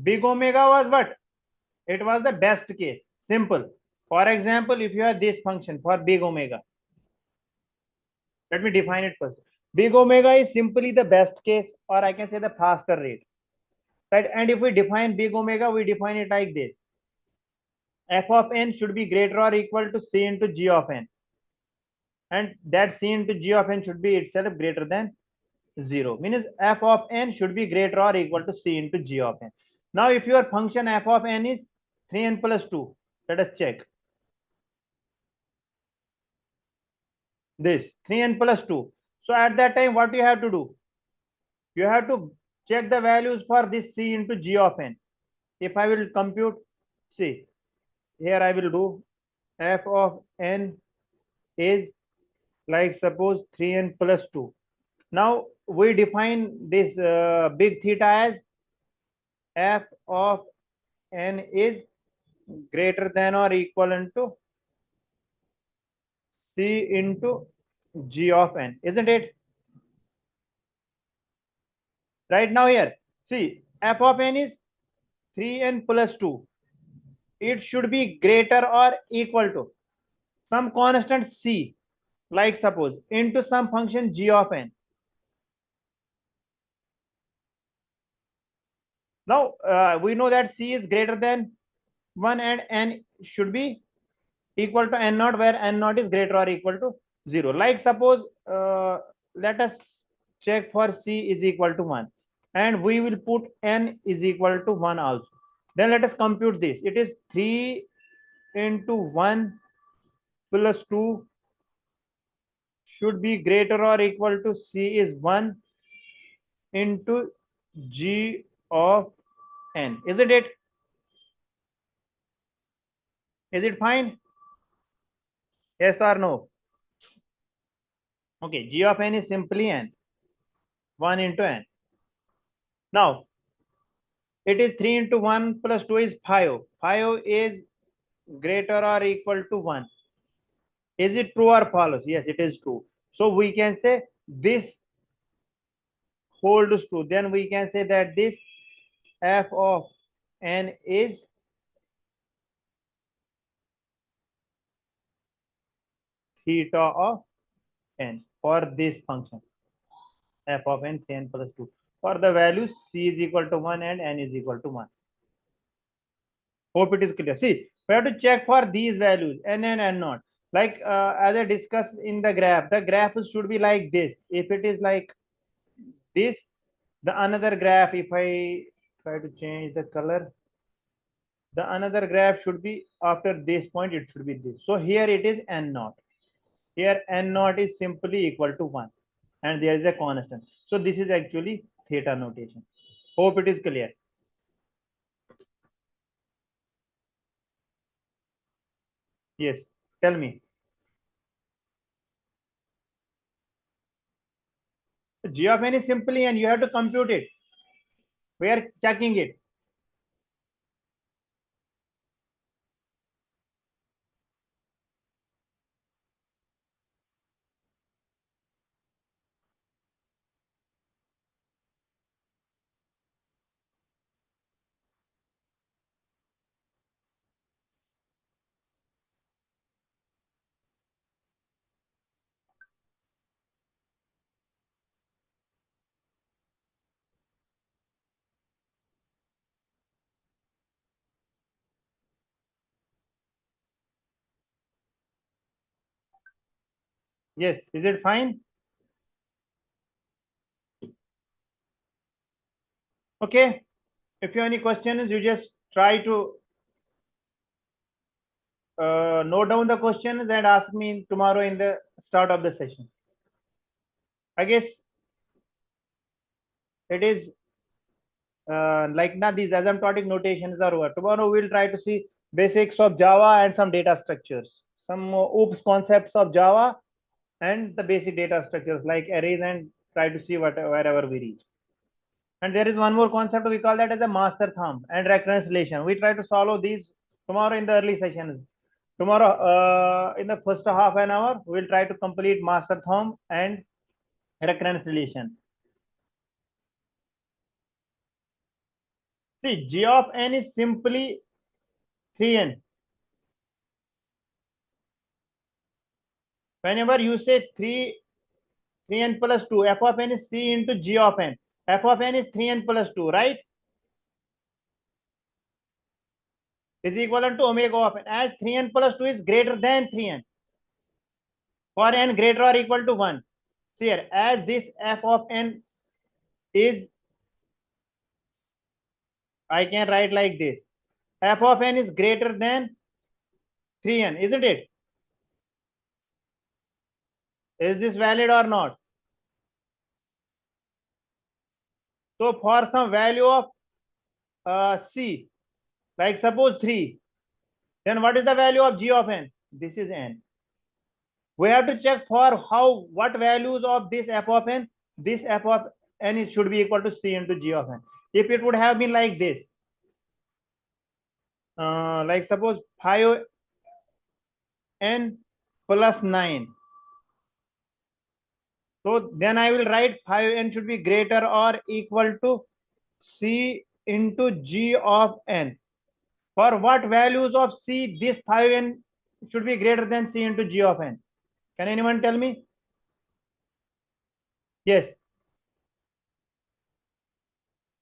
Big omega was what? It was the best case. Simple. For example, if you have this function for big omega, let me define it first. Big omega is simply the best case, or I can say the faster rate, right? And if we define big omega, we define it like this. F of n should be greater or equal to c into g of n. And that c into g of n should be itself greater than 0, means f of n should be greater or equal to c into g of n. Now if your function f of n is 3n plus 2, let us check this 3n plus 2. So at that time what you have to do, you have to check the values for this c into g of n. If I will compute, see here I will do f of n is like suppose 3n plus 2. Now we define this big theta as f of n is greater than or equivalent to c into g of n, isn't it? Right now here, see f of n is 3n plus 2. It should be greater or equal to some constant c, like suppose into some function g of n. Now we know that c is greater than 1 and n should be equal to n naught, where n naught is greater or equal to 0. Like suppose let us check for c is equal to 1 and we will put n is equal to 1 also. Then let us compute this. It is 3 into 1 plus 2 should be greater or equal to c is 1 into g of n. Isn't it? Is it fine? Yes or no? Okay, g of n is simply n, 1 into n. Now it is 3 into 1 plus 2 is 5. 5 is greater or equal to 1. Is it true or false? Yes, it is true. So we can say this holds true. Then we can say that this f of n is theta of n for this function f of n 10 plus 2 for the values c is equal to 1 and n is equal to 1. Hope it is clear. See, we have to check for these values n and n naught. Like as I discussed in the graph should be like this. If it is like this, the another graph, if I try to change the color, the another graph should be after this point, it should be this. So here it is n naught. Here n naught is simply equal to 1 and there is a constant. So this is actually theta notation. Hope it is clear. Yes, tell me. G of n is simply and you have to compute it. We are checking it. Yes, is it fine? Okay. If you have any questions, you just try to note down the questions and ask me tomorrow in the start of the session. I guess it is like now these asymptotic notations are over. Tomorrow we'll try to see basics of Java and some data structures, some OOPS concepts of Java and the basic data structures like arrays, and try to see wherever we reach. And there is one more concept, we call that as a master thumb and recurrence relation. We try to solve these tomorrow in the early sessions. Tomorrow in the first half an hour, we'll try to complete master thumb and recurrence relation. See, g of n is simply 3n. Whenever you say 3n plus 2, f of n is c into g of n. F of n is 3n plus 2, right? Is equivalent to omega of n, as 3n plus 2 is greater than 3n. For n greater or equal to 1. See here, as this f of n is, I can write like this. F of n is greater than 3n, isn't it? Is this valid or not? So for some value of c, like suppose 3, then what is the value of g of n? This is n. We have to check for what values of this f of n, this f of n should be equal to c into g of n. If it would have been like this, like suppose 5n plus 9. So then I will write 5n should be greater or equal to c into g of n. For what values of c this 5n should be greater than c into g of n? Can anyone tell me? Yes.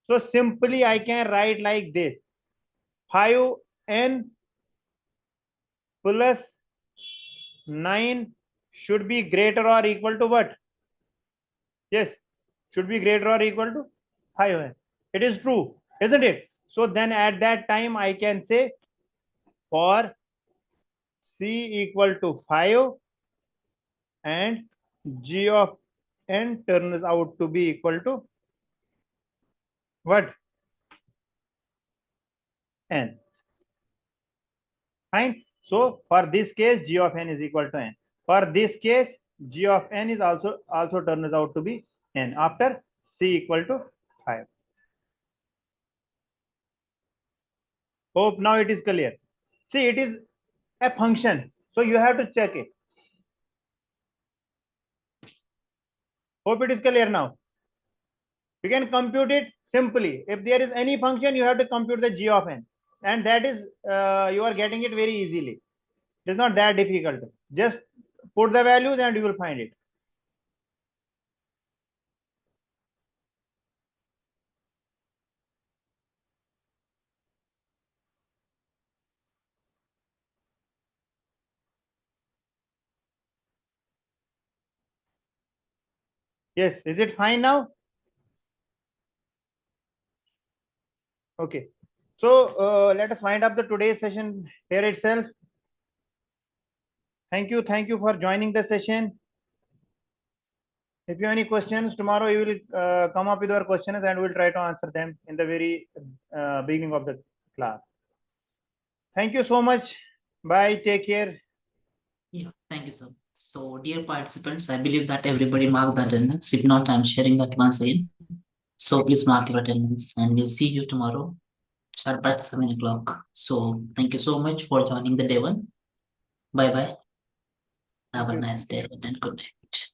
So simply I can write like this. 5n plus 9 should be greater or equal to what? Yes, should be greater or equal to 5n. It is true, isn't it? So then at that time I can say for c equal to 5 and g of n turns out to be equal to what? N. Fine. So for this case, g of n is equal to n. For this case, g of n is also turns out to be n after c equal to 5. Hope now it is clear. See, it is a function, so you have to check it. Hope it is clear now. You can compute it simply. If there is any function, you have to compute the g of n, and that is you are getting it very easily. It is not that difficult. Just put the values and you will find it. Yes, is it fine now? Okay. So let us wind up the today's session here itself. Thank you for joining the session. If you have any questions, tomorrow you will come up with your questions and we'll try to answer them in the very beginning of the class. Thank you so much. Bye. Take care. Yeah, thank you, sir. So, dear participants, I believe that everybody marked the attendance. If not, I'm sharing that once again. So please mark your attendance and we'll see you tomorrow sharp at 7 o'clock. So thank you so much for joining the day one. Bye bye. Have a nice day and good night.